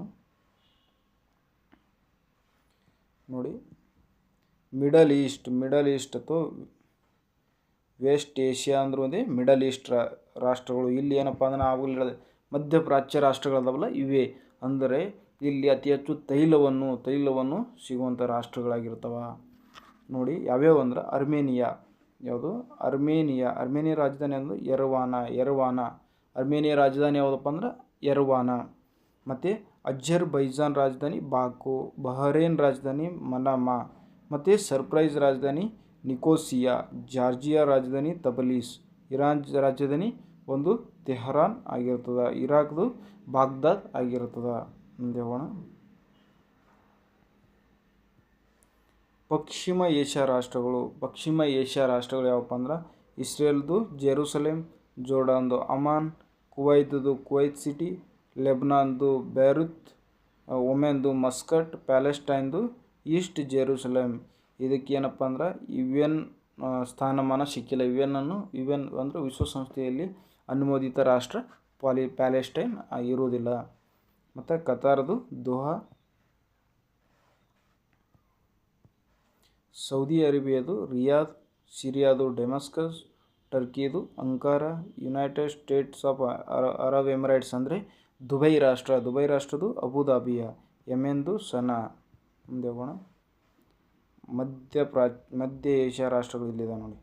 ನೋಡಿ, ಮಿಡಲ್ ಈಸ್ಟ್ ಅಥವಾ ವೆಸ್ಟ್ ಏಷ್ಯಾ ಅಂದ್ರೆ ಒಂದೇ ಮಿಡಲ್ ಈಸ್ಟ್ ರಾಷ್ಟ್ರಗಳು. ಇಲ್ಲಿ ಏನಪ್ಪ ಅಂದ್ರೆ ನಾವು ಮಧ್ಯಪ್ರಾಚ್ಯ ರಾಷ್ಟ್ರಗಳದಾವಲ್ಲ ಇವೆ. ಅಂದರೆ ಇಲ್ಲಿ ಅತಿ ಹೆಚ್ಚು ತೈಲವನ್ನು ಸಿಗುವಂಥ ರಾಷ್ಟ್ರಗಳಾಗಿರ್ತವೆ. ನೋಡಿ, ಯಾವ್ಯಾವ ಅಂದ್ರೆ ಅರ್ಮೇನಿಯಾ ರಾಜಧಾನಿ ಅಂದ್ರೆ ಯರವಾನ. ಅರ್ಮೇನಿಯಾ ರಾಜಧಾನಿ ಯಾವುದಪ್ಪ ಅಂದ್ರೆ ಯರವಾನ. ಮತ್ತು ಅಜರ್ಬೈಜಾನ್ ರಾಜಧಾನಿ ಬಾಕು, ಬಹರೇನ್ ರಾಜಧಾನಿ ಮನಾಮಾ, ಮತ್ತು ಸರ್ಪ್ರೈಸ್ ರಾಜಧಾನಿ ನಿಕೋಸಿಯಾ, ಜಾರ್ಜಿಯಾ ರಾಜಧಾನಿ ತಬಲೀಸ್, ಇರಾನ್ ರಾಜಧಾನಿ ಒಂದು ತೆಹರಾನ್ ಆಗಿರ್ತದೆ, ಇರಾಕ್ದು ಬಾಗ್ದಾದ್ ಆಗಿರ್ತದೆ. ಮುಂದೆ ಹೋಗೋಣ. ಪಶ್ಚಿಮ ಏಷ್ಯಾ ರಾಷ್ಟ್ರಗಳು ಯಾವಪ್ಪ ಅಂದ್ರೆ ಇಸ್ರೇಲ್ದು ಜೆರೂಸಲೇಮ್, ಜೋರ್ಡಾನ್ದು ಅಮಾನ್, ಕುವೈತ್ದು ಕುವೈತ್ ಸಿಟಿ, ಲೆಬನಾನ್ದು ಬೇರೂತ್, ಒಮೆನ್ದು ಮಸ್ಕಟ್, ಪ್ಯಾಲೆಸ್ಟೈನ್ದು ಈಸ್ಟ್ ಜೆರೂಸಲೇಮ್. ಇದಕ್ಕೆ ಏನಪ್ಪ ಅಂದ್ರೆ UN ಸ್ಥಾನಮಾನ ಸಿಕ್ಕಿಲ್ಲ. UN ಅಂದರೆ ವಿಶ್ವಸಂಸ್ಥೆಯಲ್ಲಿ ಅನುಮೋದಿತ ರಾಷ್ಟ್ರ ಪ್ಯಾಲೆಸ್ಟೈನ್ ಇರುವುದಿಲ್ಲ. ಮತ್ತು ಕತಾರ್ದು ದೋಹಾ, ಸೌದಿ ಅರೇಬಿಯಾದು ರಿಯಾದ್, ಸಿರಿಯಾದು ಡಮಾಸ್ಕಸ್, ಟರ್ಕಿದು Ankara, United States of Arab Emirates ಅಂದರೆ ದುಬೈ ರಾಷ್ಟ್ರದು ಅಬುದಾಬಿಯ, ಯೆಮೆನ್ದು ಸನಾ. ಮುಂದೆ ಹೋಗೋಣ. ಮಧ್ಯ ಏಷ್ಯಾ ರಾಷ್ಟ್ರಗಳು ಇಲ್ಲಿದೆ ನೋಡಿ.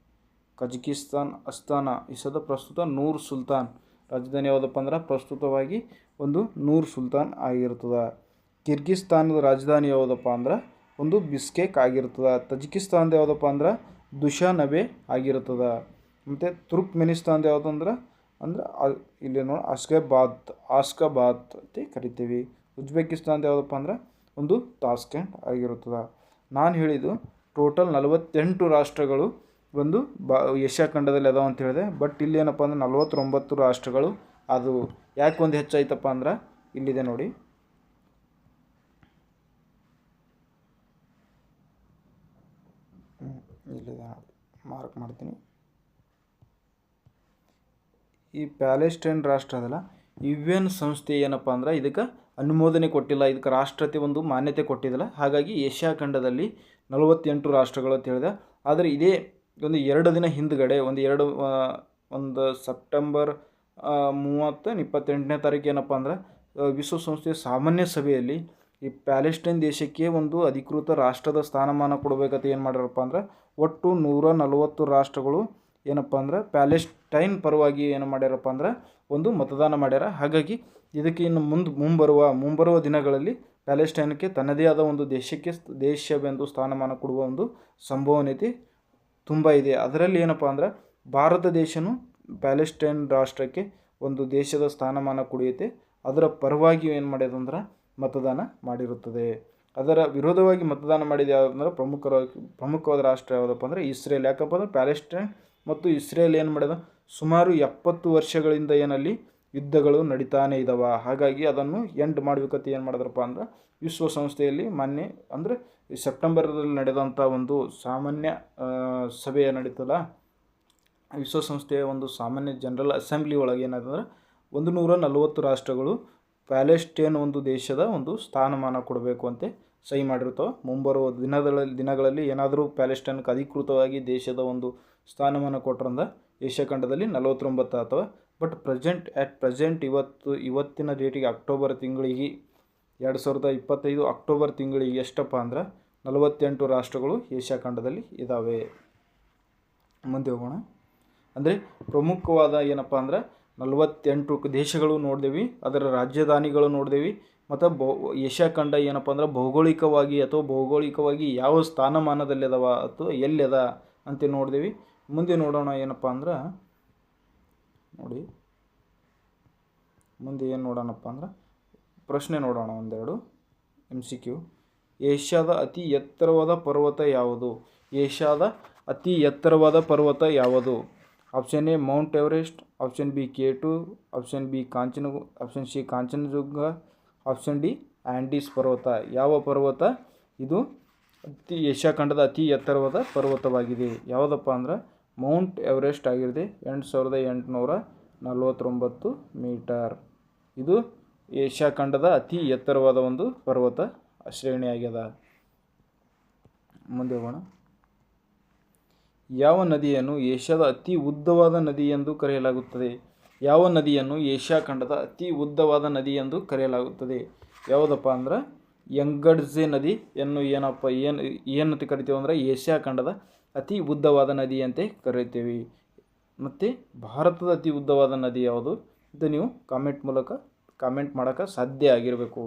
ಕಜಕಿಸ್ತಾನ್ ಅಸ್ತಾನ ಇಸದ ಪ್ರಸ್ತುತ ನೂರ್ ಸುಲ್ತಾನ್. ರಾಜಧಾನಿ ಯಾವುದಪ್ಪ ಅಂದ್ರೆ ಪ್ರಸ್ತುತವಾಗಿ ಒಂದು ನೂರ್ ಸುಲ್ತಾನ್ ಆಗಿರ್ತದೆ. ಕಿರ್ಗಿಸ್ತಾನದ ರಾಜಧಾನಿ ಯಾವುದಪ್ಪ ಅಂದ್ರೆ ಒಂದು ಬಿಸ್ಕೆಕ್ ಆಗಿರ್ತದೆ. ತಜಿಕಿಸ್ತಾನದ ಯಾವುದಪ್ಪ ಅಂದ್ರೆ ದುಶಾನಬೆ ಆಗಿರ್ತದೆ. ಮತ್ತು ತುರ್ಕ್ಮೆನಿಸ್ತಾನದ ಯಾವುದಂದ್ರೆ ಇಲ್ಲಿ ನೋಡಿ ಆಸ್ಕಾಬಾದ್ ಅಂತ ಕರಿತೀವಿ. ಉಜ್ಬೇಕಿಸ್ತಾನದ ಯಾವುದಪ್ಪ ಅಂದ್ರೆ ಒಂದು ತಾಸ್ಕೆಂಟ್ ಆಗಿರುತ್ತದೆ. ನಾನು ಹೇಳಿದ್ದು ಟೋಟಲ್ 48 ರಾಷ್ಟ್ರಗಳು ಒಂದು ಏಷ್ಯಾ ಖಂಡದಲ್ಲಿ ಅದಾವ ಅಂತ ಹೇಳಿದೆ. ಬಟ್ ಇಲ್ಲಿ ಏನಪ್ಪ ಅಂದ್ರೆ 49 ರಾಷ್ಟ್ರಗಳು. ಅದು ಯಾಕೆ ಒಂದು ಹೆಚ್ಚಾಯ್ತಪ್ಪ ಅಂದ್ರೆ ಇಲ್ಲಿದೆ ನೋಡಿ. ಇಲ್ಲಿದೆ ಮಾರ್ಕ್ ಮಾಡ್ತೀನಿ. ಈ ಪ್ಯಾಲೆಸ್ಟೈನ್ ರಾಷ್ಟ್ರ ಅದಲ್ಲ, UN ಸಂಸ್ಥೆ ಏನಪ್ಪ ಅಂದ್ರೆ ಇದಕ್ಕೆ ಅನುಮೋದನೆ ಕೊಟ್ಟಿಲ್ಲ, ಇದಕ್ಕೆ ರಾಷ್ಟ್ರತೆ ಒಂದು ಮಾನ್ಯತೆ ಕೊಟ್ಟಿದ್ದಿಲ್ಲ. ಹಾಗಾಗಿ ಏಷ್ಯಾ ಖಂಡದಲ್ಲಿ 48 ರಾಷ್ಟ್ರಗಳು ಅಂತ ಹೇಳಿದೆ. ಆದರೆ ಇದೇ ಒಂದು 2 ದಿನ ಹಿಂದ್ಗಡೆ ಒಂದು ಸೆಪ್ಟೆಂಬರ್ 28ನೇ ತಾರೀಕು ಏನಪ್ಪ ಅಂದ್ರೆ ವಿಶ್ವಸಂಸ್ಥೆಯ ಸಾಮಾನ್ಯ ಸಭೆಯಲ್ಲಿ ಈ ಪ್ಯಾಲೆಸ್ಟೈನ್ ದೇಶಕ್ಕೆ ಒಂದು ಅಧಿಕೃತ ರಾಷ್ಟ್ರದ ಸ್ಥಾನಮಾನ ಕೊಡಬೇಕಂತ ಏನು ಮಾಡ್ಯಾರಪ್ಪ ಅಂದ್ರೆ ಒಟ್ಟು 140 ರಾಷ್ಟ್ರಗಳು ಏನಪ್ಪ ಅಂದ್ರೆ ಪ್ಯಾಲೆಸ್ಟೈನ್ ಪರವಾಗಿ ಏನು ಮಾಡ್ಯಾರಪ್ಪ ಅಂದ್ರೆ ಒಂದು ಮತದಾನ ಮಾಡ್ಯಾರ. ಹಾಗಾಗಿ ಇದಕ್ಕೆ ಇನ್ನು ಮುಂಬರುವ ದಿನಗಳಲ್ಲಿ ಪ್ಯಾಲೆಸ್ಟೈನ್ಗೆ ತನ್ನದೇ ಆದ ಒಂದು ದೇಶವೆಂದು ಸ್ಥಾನಮಾನ ಕೊಡುವ ಒಂದು ಸಂಭವನೀಯತೆ ತುಂಬ ಇದೆ. ಅದರಲ್ಲಿ ಏನಪ್ಪ ಅಂದ್ರೆ ಭಾರತ ದೇಶನೂ ಪ್ಯಾಲೆಸ್ಟೈನ್ ರಾಷ್ಟ್ರಕ್ಕೆ ಒಂದು ದೇಶದ ಸ್ಥಾನಮಾನ ಕೊಡುತ್ತೆ. ಅದರ ಪರವಾಗಿ ಏನು ಮಾಡ್ಯದಂದ್ರೆ ಮತದಾನ ಮಾಡಿರುತ್ತದೆ. ಅದರ ವಿರೋಧವಾಗಿ ಮತದಾನ ಮಾಡಿದ ಯಾವುದಂದ್ರೆ ಪ್ರಮುಖವಾದ ರಾಷ್ಟ್ರ ಯಾವುದಪ್ಪ ಅಂದರೆ ಇಸ್ರೇಲ್. ಯಾಕಪ್ಪ ಅಂದ್ರೆ ಪ್ಯಾಲೆಸ್ಟೈನ್ ಮತ್ತು ಇಸ್ರೇಲ್ ಏನು ಮಾಡ್ಯದ ಸುಮಾರು 70 ವರ್ಷಗಳಿಂದ ಏನಲ್ಲಿ ಯುದ್ಧಗಳು ನಡೀತಾನೆ ಇದ್ದಾವೆ. ಹಾಗಾಗಿ ಅದನ್ನು ಎಂಡ್ ಮಾಡಬೇಕಂತ ಏನು ಮಾಡಿದ್ರಪ್ಪ ಅಂದ್ರೆ ವಿಶ್ವಸಂಸ್ಥೆಯಲ್ಲಿ ಮೊನ್ನೆ ಅಂದರೆ ಸೆಪ್ಟೆಂಬರ್ದಲ್ಲಿ ನಡೆದಂಥ ಒಂದು ಸಾಮಾನ್ಯ ಸಭೆ ನಡೀತಲ್ಲ, ವಿಶ್ವಸಂಸ್ಥೆಯ ಒಂದು ಸಾಮಾನ್ಯ ಜನರಲ್ ಅಸೆಂಬ್ಲಿ ಒಳಗೆ ಏನಾದಂದ್ರೆ 140 ರಾಷ್ಟ್ರಗಳು ಪ್ಯಾಲೆಸ್ಟೈನ್ ಒಂದು ದೇಶದ ಒಂದು ಸ್ಥಾನಮಾನ ಕೊಡಬೇಕು ಅಂತ ಸಹಿ ಮಾಡಿರ್ತಾವೆ. ಮುಂಬರುವ ದಿನಗಳಲ್ಲಿ ಏನಾದರೂ ಪ್ಯಾಲೆಸ್ಟೈನ್ಗೆ ಅಧಿಕೃತವಾಗಿ ದೇಶದ ಒಂದು ಸ್ಥಾನಮಾನ ಕೊಟ್ಟರಂದ್ರೆ ಏಷ್ಯಾ ಖಂಡದಲ್ಲಿ 49 ಆಗ್ತವೆ. ಬಟ್ ಪ್ರೆಸೆಂಟ್ ಇವತ್ತಿನ ಡೇಟಿಗೆ ಅಕ್ಟೋಬರ್ ತಿಂಗಳಿಗೆ 2025 ಅಕ್ಟೋಬರ್ ತಿಂಗಳಿಗೆ ಎಷ್ಟಪ್ಪ ಅಂದ್ರೆ 48 ರಾಷ್ಟ್ರಗಳು ಏಷ್ಯಾ ಖಂಡದಲ್ಲಿ ಇದ್ದಾವೆ. ಮುಂದೆ ಹೋಗೋಣ. ಅಂದರೆ ಪ್ರಮುಖವಾದ ಏನಪ್ಪ ಅಂದ್ರೆ 48 ದೇಶಗಳು ನೋಡಿದೆವು, ಅದರ ರಾಜಧಾನಿಗಳು ನೋಡಿದೆವು, ಮತ್ತು ಏಷ್ಯಾ ಖಂಡ ಏನಪ್ಪ ಅಂದ್ರೆ ಭೌಗೋಳಿಕವಾಗಿ ಯಾವ ಸ್ಥಾನಮಾನದಲ್ಲಿ ಅದಾವ ಅಥವಾ ಎಲ್ಲಿದೆ ಅಂತ ನೋಡಿದೆವು. ಮುಂದೆ ನೋಡೋಣ ಏನಪ್ಪ ಅಂದ್ರೆ ಮುಂದೆ ಏನು ನೋಡೋಣಪ್ಪ ಅಂದ್ರೆ ಪ್ರಶ್ನೆ ನೋಡೋಣ ಒಂದೆರಡು MCQ. ಏಷ್ಯಾದ ಅತಿ ಎತ್ತರವಾದ ಪರ್ವತ ಯಾವುದು? ಏಷ್ಯಾದ ಅತಿ ಎತ್ತರವಾದ ಪರ್ವತ ಯಾವುದು? Option A Mount Everest, option B K2, option B option C Kanchenjunga, option D Andes ಪರ್ವತ. ಯಾವ ಪರ್ವತ ಇದು ಏಷ್ಯಾ ಖಂಡದ ಅತಿ ಎತ್ತರವಾದ ಪರ್ವತವಾಗಿದೆ? ಯಾವುದಪ್ಪ ಅಂದ್ರೆ ಮೌಂಟ್ ಎವರೆಸ್ಟ್ ಆಗಿರುತ್ತೆ. 8849 ಮೀಟರ್. ಇದು ಏಷ್ಯಾ ಖಂಡದ ಅತಿ ಎತ್ತರವಾದ ಒಂದು ಪರ್ವತ ಶ್ರೇಣಿಯಾಗ್ಯದ. ಮುಂದೆ ಹೋಗೋಣ. ಯಾವ ನದಿಯನ್ನು ಏಷ್ಯಾದ ಅತಿ ಉದ್ದವಾದ ನದಿ ಎಂದು ಕರೆಯಲಾಗುತ್ತದೆ? ಯಾವ ನದಿಯನ್ನು ಏಷ್ಯಾ ಖಂಡದ ಅತಿ ಉದ್ದವಾದ ನದಿ ಎಂದು ಕರೆಯಲಾಗುತ್ತದೆ? ಯಾವುದಪ್ಪ ಅಂದ್ರೆ ಯಂಗಡ್ಜೆ ನದಿಯನ್ನು ಏನಂತ ಕರಿತೀವಿ ಅಂದ್ರೆ ಏಷ್ಯಾ ಖಂಡದ ಅತಿ ಉದ್ದವಾದ ನದಿ ಅಂತ ಕರಿತೀವಿ. ಮತ್ತು ಭಾರತದ ಅತಿ ಉದ್ದವಾದ ನದಿ ಯಾವುದು ಅಂತ ನೀವು ಕಾಮೆಂಟ್ ಮಾಡೋಕ್ಕೆ ಸಾಧ್ಯ ಆಗಿರಬೇಕು.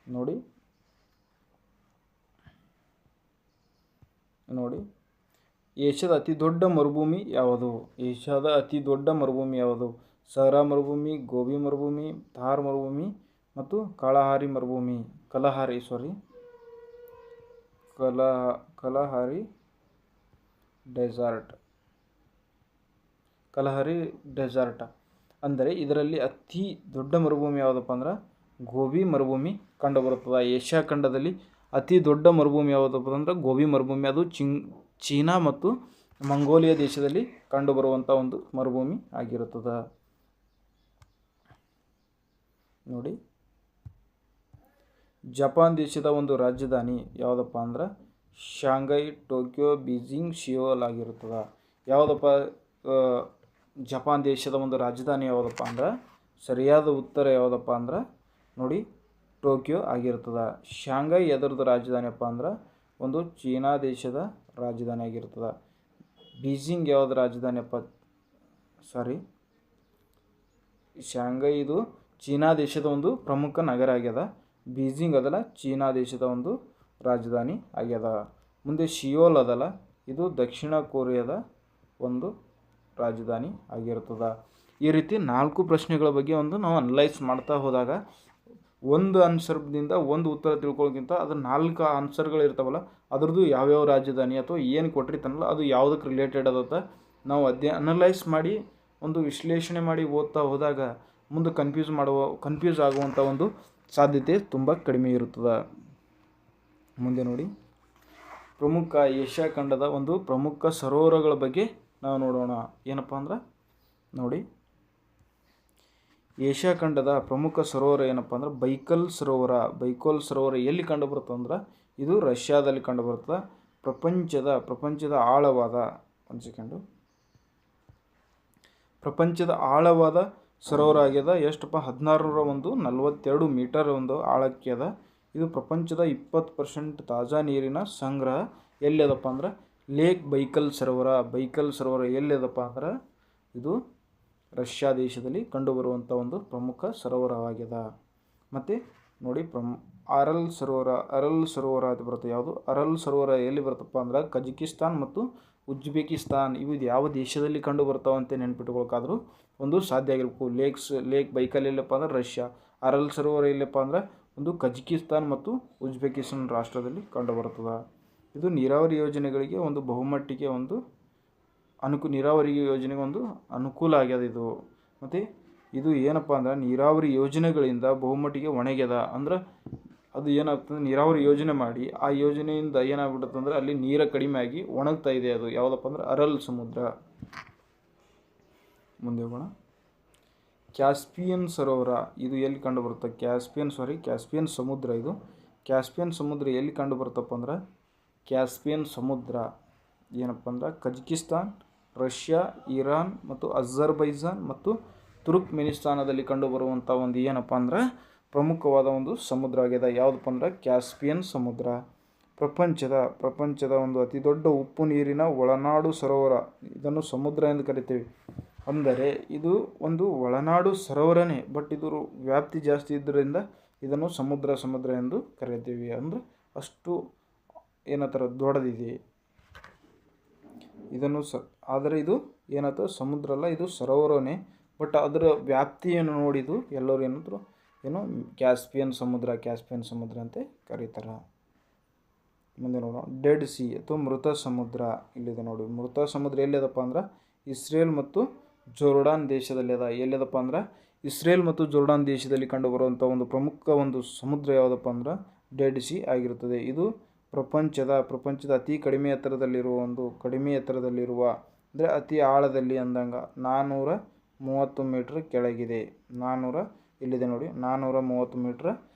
ನೋಡಿ ಏಷ್ಯಾದ ಅತಿ ದೊಡ್ಡ ಮರುಭೂಮಿ ಯಾವುದು? ಏಷ್ಯಾದ ಅತಿ ದೊಡ್ಡ ಮರುಭೂಮಿ ಯಾವುದು? ಸಹರಾ ಮರುಭೂಮಿ, ಗೋಬಿ ಮರುಭೂಮಿ, ಥಾರ್ ಮರುಭೂಮಿ ಮತ್ತು ಕಲಹಾರಿ ಡೆಸರ್ಟ್. ಅಂದರೆ ಇದರಲ್ಲಿ ಅತಿ ದೊಡ್ಡ ಮರುಭೂಮಿ ಯಾವುದಪ್ಪ ಅಂದ್ರೆ ಗೋಬಿ ಮರುಭೂಮಿ ಕಂಡುಬರುತ್ತದೆ. ಏಷ್ಯಾ ಖಂಡದಲ್ಲಿ ಅತಿ ದೊಡ್ಡ ಮರುಭೂಮಿ ಯಾವುದಪ್ಪ ಅಂದ್ರೆ ಗೋಬಿ ಮರುಭೂಮಿ. ಅದು ಚೀನಾ ಮತ್ತು ಮಂಗೋಲಿಯಾ ದೇಶದಲ್ಲಿ ಕಂಡುಬರುವಂಥ ಒಂದು ಮರುಭೂಮಿ ಆಗಿರುತ್ತದೆ. ನೋಡಿ, ಜಪಾನ್ ದೇಶದ ಒಂದು ರಾಜಧಾನಿ ಯಾವುದಪ್ಪ ಅಂದ್ರೆ ಶಾಂಘೈ, ಟೋಕಿಯೋ, ಬೀಜಿಂಗ್, ಸಿಯೋಲ್ ಆಗಿರುತ್ತದೆ. ಯಾವುದಪ್ಪ ಜಪಾನ್ ದೇಶದ ಒಂದು ರಾಜಧಾನಿ ಯಾವುದಪ್ಪ ಅಂದ್ರೆ ಸರಿಯಾದ ಉತ್ತರ ಯಾವುದಪ್ಪ ಅಂದ್ರೆ ನೋಡಿ ಟೋಕಿಯೋ ಆಗಿರ್ತದೆ. ಶಾಂಘೈ ಎದರದ್ದು ರಾಜಧಾನಿಯಪ್ಪ ಅಂದ್ರೆ ಒಂದು ಚೀನಾ ದೇಶದ ರಾಜಧಾನಿ ಆಗಿರ್ತದೆ. ಬೀಜಿಂಗ್ ಯಾವ್ದು ರಾಜಧಾನಿಯಪ್ಪ? ಸಾರಿ, ಶಾಂಘೈ ಇದು ಚೀನಾ ದೇಶದ ಒಂದು ಪ್ರಮುಖ ನಗರ ಆಗ್ಯದ. ಬೀಜಿಂಗ್ ಅದಲ್ಲ ಚೀನಾ ದೇಶದ ಒಂದು ರಾಜಧಾನಿ ಆಗ್ಯದ. ಮುಂದೆ ಸಿಯೋಲ್ ಅದಲ್ಲ, ಇದು ದಕ್ಷಿಣ ಕೊರಿಯಾದ ಒಂದು ರಾಜಧಾನಿ ಆಗಿರ್ತದೆ. ಈ ರೀತಿ 4 ಪ್ರಶ್ನೆಗಳ ಬಗ್ಗೆ ನಾವು ಅನಲೈಸ್ ಮಾಡ್ತಾ ಹೋದಾಗ ಒಂದು ಆನ್ಸರ್ದಿಂದ ಒಂದು ಉತ್ತರ ತಿಳ್ಕೊಳ್ಳೋಕ್ಕಿಂತ ಅದು 4 ಆನ್ಸರ್ಗಳು ಇರ್ತಾವಲ್ಲ, ಅದ್ರದ್ದು ಯಾವ್ಯಾವ ರಾಜಧಾನಿ ಅಥವಾ ಏನು ಕೊಟ್ಟಿರ್ತಾನಲ್ಲ ಅದು ಯಾವುದಕ್ಕೆ ರಿಲೇಟೆಡ್ ಅದತ್ತ ನಾವು ಅನಲೈಸ್ ಮಾಡಿ ಒಂದು ವಿಶ್ಲೇಷಣೆ ಮಾಡಿ ಓದ್ತಾ ಹೋದಾಗ ಮುಂದೆ ಕನ್ಫ್ಯೂಸ್ ಆಗುವಂಥ ಒಂದು ಸಾಧ್ಯತೆ ತುಂಬ ಕಡಿಮೆ ಇರುತ್ತದೆ. ಮುಂದೆ ನೋಡಿ, ಪ್ರಮುಖ ಏಷ್ಯಾ ಖಂಡದ ಒಂದು ಪ್ರಮುಖ ಸರೋವರಗಳ ಬಗ್ಗೆ ನಾವು ನೋಡೋಣ. ಏನಪ್ಪ ಅಂದ್ರೆ ನೋಡಿ, ಏಷ್ಯಾ ಖಂಡದ ಪ್ರಮುಖ ಸರೋವರ ಏನಪ್ಪ ಅಂದ್ರೆ ಬೈಕಲ್ ಸರೋವರ ಎಲ್ಲಿ ಕಂಡುಬರುತ್ತೆ ಅಂದ್ರೆ ಇದು ರಷ್ಯಾದಲ್ಲಿ ಕಂಡುಬರ್ತದೆ. ಪ್ರಪಂಚದ ಆಳವಾದ ಸರೋವರ ಆಗ್ಯದ. ಎಷ್ಟಪ್ಪ? 1642 ಮೀಟರ್ ಒಂದು ಆಳಕ್ಕೆ ಅದ. ಇದು ಪ್ರಪಂಚದ 20% ತಾಜಾ ನೀರಿನ ಸಂಗ್ರಹ ಎಲ್ಲಿದಪ್ಪ ಅಂದ್ರೆ ಲೇಕ್ ಬೈಕಲ್ ಸರೋವರ ಎಲ್ಲಿದಪ್ಪ ಅಂದ್ರೆ ಇದು ರಷ್ಯಾ ದೇಶದಲ್ಲಿ ಕಂಡುಬರುವಂಥ ಒಂದು ಪ್ರಮುಖ ಸರೋವರವಾಗ್ಯದ. ಮತ್ತು ನೋಡಿ, ಅರಲ್ ಸರೋವರ ಅಂತ ಬರುತ್ತೆ. ಯಾವುದು? ಅರಲ್ ಸರೋವರ ಎಲ್ಲಿ ಬರುತ್ತಪ್ಪ ಅಂದ್ರೆ ಕಜಕಿಸ್ತಾನ್ ಮತ್ತು ಉಜ್ಬೇಕಿಸ್ತಾನ್ ಇವು ಯಾವ ದೇಶದಲ್ಲಿ ಕಂಡು ಬರ್ತಾವಂತೆ ನೆನ್ಪಿಟ್ಕೊಳಕ್ಕಾದರೂ ಒಂದು ಸಾಧ್ಯ ಆಗಿರ್ಬೇಕು. ಲೇಕ್ ಬೈಕಲ್ ಎಲ್ಲಪ್ಪ ಅಂದ್ರೆ ರಷ್ಯಾ, ಅರಲ್ ಸರೋವರ ಎಲ್ಲಪ್ಪ ಅಂದ್ರೆ ಒಂದು ಕಜಕಿಸ್ತಾನ್ ಮತ್ತು ಉಜ್ಬೇಕಿಸ್ತಾನ್ ರಾಷ್ಟ್ರದಲ್ಲಿ ಕಂಡುಬರುತ್ತದೆ. ಇದು ನೀರಾವರಿ ಯೋಜನೆಗಳಿಗೆ ಒಂದು ಬಹುಮಟ್ಟಿಗೆ ಒಂದು ನೀರಾವರಿ ಯೋಜನೆಗೆ ಒಂದು ಅನುಕೂಲ ಆಗ್ಯದ ಇದು. ಮತ್ತು ಇದು ಏನಪ್ಪ ಅಂದ್ರೆ ನೀರಾವರಿ ಯೋಜನೆಗಳಿಂದ ಬಹುಮಟ್ಟಿಗೆ ಒಣಗ್ಯದ. ಅಂದ್ರೆ ಅದು ಏನಾಗ್ತದೆ, ನೀರಾವರಿ ಯೋಜನೆ ಮಾಡಿ ಆ ಯೋಜನೆಯಿಂದ ಏನಾಗ್ಬಿಡುತ್ತೆ ಅಂದ್ರೆ ಅಲ್ಲಿ ನೀರು ಕಡಿಮೆ ಆಗಿ ಒಣಗ್ತಾ ಇದೆ. ಅದು ಯಾವುದಪ್ಪ ಅಂದ್ರೆ ಅರಲ್ ಸಮುದ್ರ. ಮುಂದೆ ಹೋಗೋಣ. ಕ್ಯಾಸ್ಪಿಯನ್ ಸರೋವರ ಇದು ಎಲ್ಲಿ ಕಂಡು ಬರುತ್ತೆ? ಕ್ಯಾಸ್ಪಿಯನ್ ಸಮುದ್ರ. ಇದು ಕ್ಯಾಸ್ಪಿಯನ್ ಸಮುದ್ರ ಎಲ್ಲಿ ಕಂಡು ಬರುತ್ತಪ್ಪ ಅಂದ್ರೆ ಕ್ಯಾಸ್ಪಿಯನ್ ಸಮುದ್ರ ಏನಪ್ಪ ಅಂದ್ರೆ ಕಜಕಿಸ್ತಾನ್, ರಷ್ಯಾ, ಇರಾನ್ ಮತ್ತು ಅಜರ್ಬೈಜಾನ್ ಮತ್ತು ತುರ್ಕ್ಮೆನಿಸ್ತಾನದಲ್ಲಿ ಕಂಡುಬರುವಂಥ ಒಂದು ಏನಪ್ಪ ಅಂದ್ರೆ ಪ್ರಮುಖವಾದ ಒಂದು ಸಮುದ್ರ ಆಗ್ಯದ. ಯಾವುದಪ್ಪ ಅಂದ್ರೆ ಕ್ಯಾಸ್ಪಿಯನ್ ಸಮುದ್ರ. ಪ್ರಪಂಚದ ಒಂದು ಅತಿ ದೊಡ್ಡ ಉಪ್ಪು ನೀರಿನ ಒಳನಾಡು ಸರೋವರ, ಇದನ್ನು ಸಮುದ್ರ ಎಂದು ಕರಿತೇವೆ. ಅಂದರೆ ಇದು ಒಂದು ಒಳನಾಡು ಸರೋವರನೇ, ಬಟ್ ಇದು ವ್ಯಾಪ್ತಿ ಜಾಸ್ತಿ ಇದ್ದರಿಂದ ಇದನ್ನು ಸಮುದ್ರ ಎಂದು ಕರಿತೀವಿ. ಅಂದರೆ ಅಷ್ಟು ಏನತ್ತರ ದೊಡ್ಡದಿದೆ ಇದನ್ನು ಆದರೆ ಇದು ಏನಂತ ಸಮುದ್ರ ಅಲ್ಲ, ಇದು ಸರೋವರನೇ. ಬಟ್ ಅದರ ವ್ಯಾಪ್ತಿಯನ್ನು ನೋಡಿದು ಎಲ್ಲರೂ ಕ್ಯಾಸ್ಪಿಯನ್ ಸಮುದ್ರ ಅಂತ ಕರೀತಾರೆ. ಮುಂದೆ ನೋಡೋಣ. ಡೆಡ್ ಸಿ ಅಥವಾ ಮೃತ ಸಮುದ್ರ ಇಲ್ಲಿದೆ ನೋಡಿ. ಮೃತ ಸಮುದ್ರ ಎಲ್ಲಿದಪ್ಪ ಅಂದ್ರೆ ಇಸ್ರೇಲ್ ಮತ್ತು ಜೋರ್ಡಾನ್ ದೇಶದಲ್ಲಿ ಅದ. ಎಲ್ಲಿದಪ್ಪ ಅಂದ್ರೆ ಇಸ್ರೇಲ್ ಮತ್ತು ಜೋರ್ಡಾನ್ ದೇಶದಲ್ಲಿ ಕಂಡುಬರುವಂಥ ಒಂದು ಪ್ರಮುಖ ಒಂದು ಸಮುದ್ರ ಯಾವುದಪ್ಪ ಅಂದ್ರೆ ಡೆಡ್ ಸಿ ಆಗಿರುತ್ತದೆ. ಇದು ಪ್ರಪಂಚದ ಅತಿ ಕಡಿಮೆ ಎತ್ತರದಲ್ಲಿರುವ ಅಂದರೆ ಅತಿ ಆಳದಲ್ಲಿ ಅಂದಂಗೆ 430 ಮೀಟ್ರ್ ಕೆಳಗಿದೆ. ಇಲ್ಲಿದೆ ನೋಡಿ, 430 ಮೀಟ್ರ್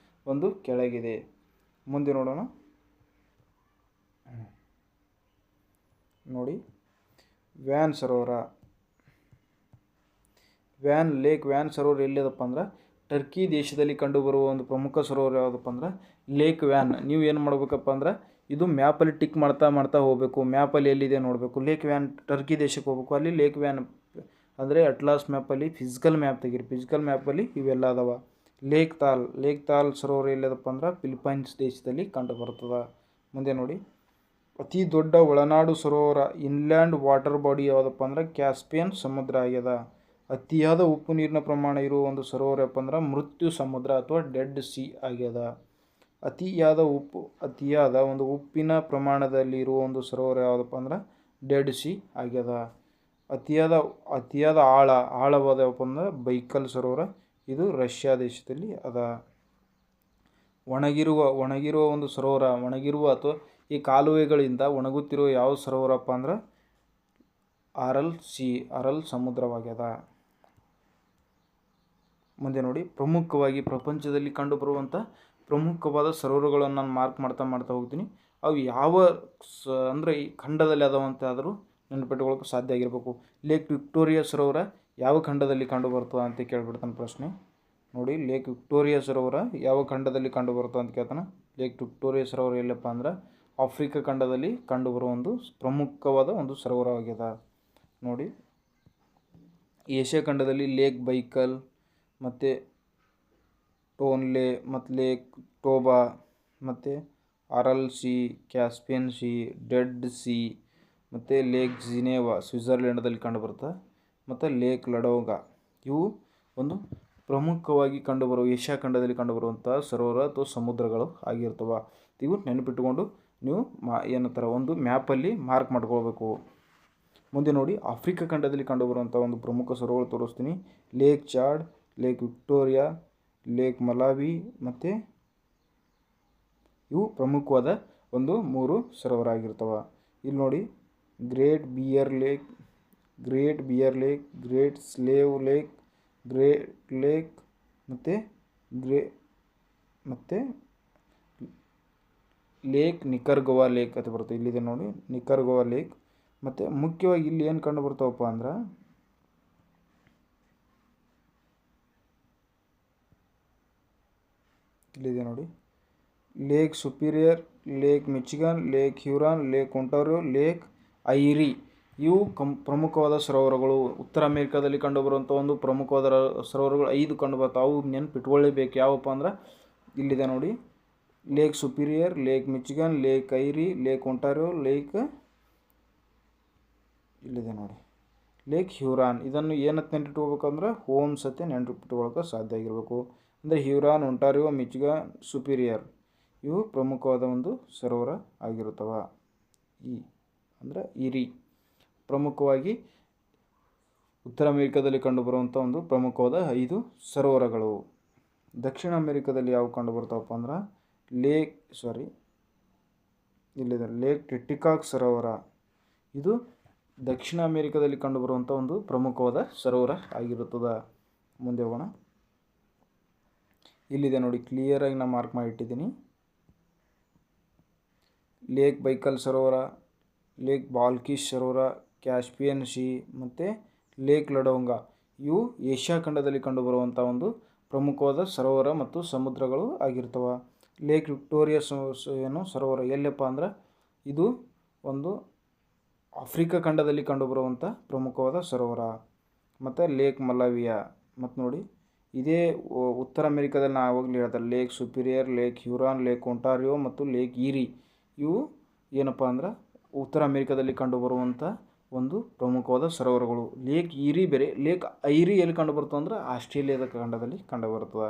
ಒಂದು ಕೆಳಗಿದೆ. ಮುಂದೆ ನೋಡೋಣ. ನೋಡಿ, ವ್ಯಾನ್ ಸರೋವರ ಎಲ್ಲಿದಪ್ಪ ಅಂದ್ರೆ ಟರ್ಕಿ ದೇಶದಲ್ಲಿ ಕಂಡುಬರುವ ಒಂದು ಪ್ರಮುಖ ಸರೋವರ ಯಾವುದಪ್ಪ ಅಂದ್ರೆ ಲೇಕ್ ವ್ಯಾನ್. ನೀವು ಏನು ಮಾಡ್ಬೇಕಪ್ಪ ಅಂದ್ರೆ ಇದು ಮ್ಯಾಪಲ್ಲಿ ಟಿಕ್ ಮಾಡ್ತಾ ಹೋಗಬೇಕು. ಮ್ಯಾಪಲ್ಲಿ ಎಲ್ಲಿದೆ ನೋಡಬೇಕು. ಲೇಕ್ ವ್ಯಾನ್ ಟರ್ಕಿ ದೇಶಕ್ಕೆ ಹೋಗಬೇಕು. ಅಲ್ಲಿ ಲೇಕ್ ವ್ಯಾನ್ ಅಂದರೆ ಅಟ್ಲಾಸ್ ಮ್ಯಾಪಲ್ಲಿ ಫಿಸಿಕಲ್ ಮ್ಯಾಪ್ ತೆಗೀರಿ. ಫಿಸಿಕಲ್ ಮ್ಯಾಪಲ್ಲಿ ಇವೆಲ್ಲ ಅದಾವ. ಲೇಕ್ ತಾಲ್ ಸರೋವರ ಎಲ್ಲಿದಪ್ಪ ಅಂದ್ರೆ ಫಿಲಿಪೈನ್ಸ್ ದೇಶದಲ್ಲಿ ಕಂಡುಬರ್ತದೆ. ಮುಂದೆ ನೋಡಿ, ಅತಿ ದೊಡ್ಡ ಒಳನಾಡು ಸರೋವರ ಇನ್ಲ್ಯಾಂಡ್ ವಾಟರ್ ಬಾಡಿ ಯಾವುದಪ್ಪ ಅಂದ್ರೆ ಕ್ಯಾಸ್ಪಿಯನ್ ಸಮುದ್ರ ಆಗ್ಯದ. ಅತಿಯಾದ ಉಪ್ಪು ನೀರಿನ ಪ್ರಮಾಣ ಇರುವ ಒಂದು ಸರೋವರ ಯಪ್ಪ ಅಂದ್ರೆ ಮೃತ್ಯು ಸಮುದ್ರ ಅಥವಾ ಡೆಡ್ ಸಿ ಆಗ್ಯದ. ಅತಿಯಾದ ಒಂದು ಉಪ್ಪಿನ ಪ್ರಮಾಣದಲ್ಲಿ ಇರುವ ಒಂದು ಸರೋವರ ಯಾವುದಪ್ಪ ಅಂದ್ರೆ ಡೆಡ್ ಸಿ ಆಗ್ಯದ. ಅತಿಯಾದ ಆಳವಾದಪ್ಪ ಅಂದ್ರೆ ಬೈಕಲ್ ಸರೋವರ, ಇದು ರಷ್ಯಾ ದೇಶದಲ್ಲಿ ಅದ. ಒಣಗಿರುವ ಒಂದು ಸರೋವರ, ಅಥವಾ ಈ ಕಾಲುವೆಗಳಿಂದ ಒಣಗುತ್ತಿರುವ ಯಾವ ಸರೋವರಪ್ಪ ಅಂದ್ರೆ ಅರಲ್ ಸಮುದ್ರವಾಗ್ಯದ. ಮುಂದೆ ನೋಡಿ, ಪ್ರಮುಖವಾಗಿ ಪ್ರಪಂಚದಲ್ಲಿ ಕಂಡುಬರುವಂಥ ಪ್ರಮುಖವಾದ ಸರೋವರಗಳನ್ನು ನಾನು ಮಾರ್ಕ್ ಮಾಡ್ತಾ ಹೋಗ್ತೀನಿ. ಅವು ಯಾವ ಅಂದರೆ ಈ ಖಂಡದಲ್ಲಿ ಅದಾವಂತ ಆದರೂ ನೆನಪಿಟ್ಕೊಳ್ಳೋಕೆ ಸಾಧ್ಯ ಆಗಿರಬೇಕು. ಲೇಕ್ ವಿಕ್ಟೋರಿಯಾ ಸರೋವರ ಯಾವ ಖಂಡದಲ್ಲಿ ಕಂಡುಬರ್ತದೆ ಅಂತ ಕೇಳಿಬಿಡ್ತಾನೆ ಪ್ರಶ್ನೆ. ನೋಡಿ, ಲೇಕ್ ವಿಕ್ಟೋರಿಯಾ ಸರೋವರ ಯಾವ ಖಂಡದಲ್ಲಿ ಕಂಡುಬರ್ತದೆ ಅಂತ ಕೇಳ್ತಾನೆ. ಲೇಕ್ ವಿಕ್ಟೋರಿಯಾ ಸರೋವರ ಎಲ್ಲಪ್ಪ ಅಂದ್ರೆ ಆಫ್ರಿಕಾ ಖಂಡದಲ್ಲಿ ಕಂಡುಬರುವ ಒಂದು ಪ್ರಮುಖವಾದ ಒಂದು ಸರೋವರವಾಗಿದೆ. ನೋಡಿ, ಏಷ್ಯಾ ಖಂಡದಲ್ಲಿ ಲೇಕ್ ಬೈಕಲ್ ಮತ್ತು ಟೋನ್ಲೆ ಮತ್ತು ಲೇಕ್ ಟೋಬಾ ಮತ್ತು Aral C, Caspian C, dead C ಮತ್ತು ಲೇಕ್ ಜಿನೇವಾ ಸ್ವಿಟ್ಜರ್ಲೆಂಡ್ದಲ್ಲಿ ಕಂಡುಬರುತ್ತೆ, ಮತ್ತು ಲೇಕ್ ಲಡೋಗಾ ಇವು ಒಂದು ಪ್ರಮುಖವಾಗಿ ಕಂಡುಬರುವ ಏಷ್ಯಾ ಖಂಡದಲ್ಲಿ ಕಂಡುಬರುವಂಥ ಸರೋವರ ಅಥವಾ ಸಮುದ್ರಗಳು ಆಗಿರ್ತವೆ. ಇವು ನೆನಪಿಟ್ಟುಕೊಂಡು ನೀವು ಏನಂತಾರೆ ಒಂದು ಮ್ಯಾಪಲ್ಲಿ ಮಾರ್ಕ್ ಮಾಡ್ಕೊಳ್ಬೇಕು. ಮುಂದೆ ನೋಡಿ, ಆಫ್ರಿಕಾ ಖಂಡದಲ್ಲಿ ಕಂಡುಬರುವಂಥ ಒಂದು ಪ್ರಮುಖ ಸರೋವರ ತೋರಿಸ್ತೀನಿ. Lake Chad, lake Victoria, lake Malawi ಮತ್ತು ಇವು ಪ್ರಮುಖವಾದ ಒಂದು 3 ಸರೋವರ ಆಗಿರ್ತವೆ. ಇಲ್ಲಿ ನೋಡಿ, great beer lake, great slave lake, great lake ಮತ್ತು ಲೇಕ್ ನಿಕರ್ಗೋವಾ ಲೇಕ್ ಅಂತ ಬರುತ್ತೆ. ಇಲ್ಲಿದೆ ನೋಡಿ, ನಿಕರ್ಗೋವಾ ಲೇಕ್. ಮತ್ತು ಮುಖ್ಯವಾಗಿ ಇಲ್ಲಿ ಏನು ಕಂಡು ಬರ್ತಾವಪ್ಪ ಅಂದ್ರೆ ಇಲ್ಲಿದೆ ನೋಡಿ, Lake Superior, Lake Michigan, Lake Huron, Lake Ontario, Lake Erie ಇವು ಪ್ರಮುಖವಾದ ಸರೋವರಗಳು. ಉತ್ತರ ಅಮೇರಿಕಾದಲ್ಲಿ ಕಂಡುಬರುವಂಥ ಒಂದು ಪ್ರಮುಖವಾದ ಸರೋವರಗಳು 5 ಕಂಡುಬರ್ತಾವೆ. ಅವು ನೆನಪಿಟ್ಕೊಳ್ಳೇಬೇಕು. ಯಾವಪ್ಪ ಅಂದ್ರೆ ಇಲ್ಲಿದೆ ನೋಡಿ, Lake Superior, Lake Michigan, Lake Erie, Lake Ontario, ಇಲ್ಲಿದೆ ನೋಡಿ, ಲೇಕ್ ಹ್ಯೂರಾನ್. ಇದನ್ನು ಏನಂತ ನೆನಪಿಟ್ಕೋಬೇಕಂದ್ರೆ ಹೋಮ್ಸ್ ಅಂತ ನೆನಪಿಟ್ಕೊಳ್ಳೋಕೆ ಸಾಧ್ಯ ಆಗಿರಬೇಕು. ಅಂದರೆ ಹ್ಯೂರಾನ್, ಒಂಟಾರಿಯೋ, ಮಿಚಿಗನ್, ಸುಪೀರಿಯರ್ ಇವು ಪ್ರಮುಖವಾದ ಒಂದು ಸರೋವರ ಆಗಿರುತ್ತವೆ. ಅಂದರೆ ಇರಿ ಪ್ರಮುಖವಾಗಿ ಉತ್ತರ ಅಮೇರಿಕಾದಲ್ಲಿ ಕಂಡುಬರುವಂಥ ಒಂದು ಪ್ರಮುಖವಾದ 5 ಸರೋವರಗಳು. ದಕ್ಷಿಣ ಅಮೇರಿಕಾದಲ್ಲಿ ಯಾವ ಕಂಡುಬರ್ತಾವಪ್ಪ ಅಂದ್ರೆ ಇಲ್ಲಿದೆ ಲೇಕ್ ಟಿಟಿಕಾಕ್ ಸರೋವರ. ಇದು ದಕ್ಷಿಣ ಅಮೇರಿಕಾದಲ್ಲಿ ಕಂಡುಬರುವಂಥ ಒಂದು ಪ್ರಮುಖವಾದ ಸರೋವರ ಆಗಿರುತ್ತದೆ. ಮುಂದೆ ಹೋಗೋಣ. ಇಲ್ಲಿದೆ ನೋಡಿ, ಕ್ಲಿಯರಾಗಿ ನಾನು ಮಾರ್ಕ್ ಮಾಡಿ ಇಟ್ಟಿದ್ದೀನಿ. ಲೇಕ್ ಬೈಕಲ್ ಸರೋವರ, ಲೇಕ್ ಬಾಲ್ಕಿಶ್ ಸರೋವರ, ಕ್ಯಾಸ್ಪಿಯನ್ ಸಿ ಮತ್ತು ಲೇಕ್ ಲಡೋಂಗಾ ಇವು ಏಷ್ಯಾ ಖಂಡದಲ್ಲಿ ಕಂಡುಬರುವಂಥ ಒಂದು ಪ್ರಮುಖವಾದ ಸರೋವರ ಮತ್ತು ಸಮುದ್ರಗಳು ಆಗಿರ್ತವೆ. ಲೇಕ್ ವಿಕ್ಟೋರಿಯಾ ಸರೋವರ ಎಲ್ಲಪ್ಪ ಅಂದ್ರೆ ಇದು ಒಂದು ಆಫ್ರಿಕಾ ಖಂಡದಲ್ಲಿ ಕಂಡುಬರುವಂಥ ಪ್ರಮುಖವಾದ ಸರೋವರ. ಮತ್ತು ಲೇಕ್ ಮಲಾವಿಯಾ. ಮತ್ತು ನೋಡಿ, ಇದೇ ಉತ್ತರ ಅಮೇರಿಕಾದಲ್ಲಿ ನಾವು ಆವಾಗಲೇ ಹೇಳ್ತಾರೆ lake Superior, lake Huron, Lake ಒಂಟಾರಿಯೋ ಮತ್ತು ಲೇಕ್ ಈರಿ ಇವು ಏನಪ್ಪ ಅಂದ್ರೆ ಉತ್ತರ ಅಮೇರಿಕಾದಲ್ಲಿ ಕಂಡುಬರುವಂಥ ಒಂದು ಪ್ರಮುಖವಾದ ಸರೋವರಗಳು. ಲೇಕ್ ಈರಿ ಬೇರೆ, ಲೇಕ್ ಐರಿ ಎಲ್ಲಿ ಕಂಡುಬರ್ತವೆ ಅಂದ್ರೆ ಆಸ್ಟ್ರೇಲಿಯಾದ ಖಂಡದಲ್ಲಿ ಕಂಡುಬರ್ತದೆ.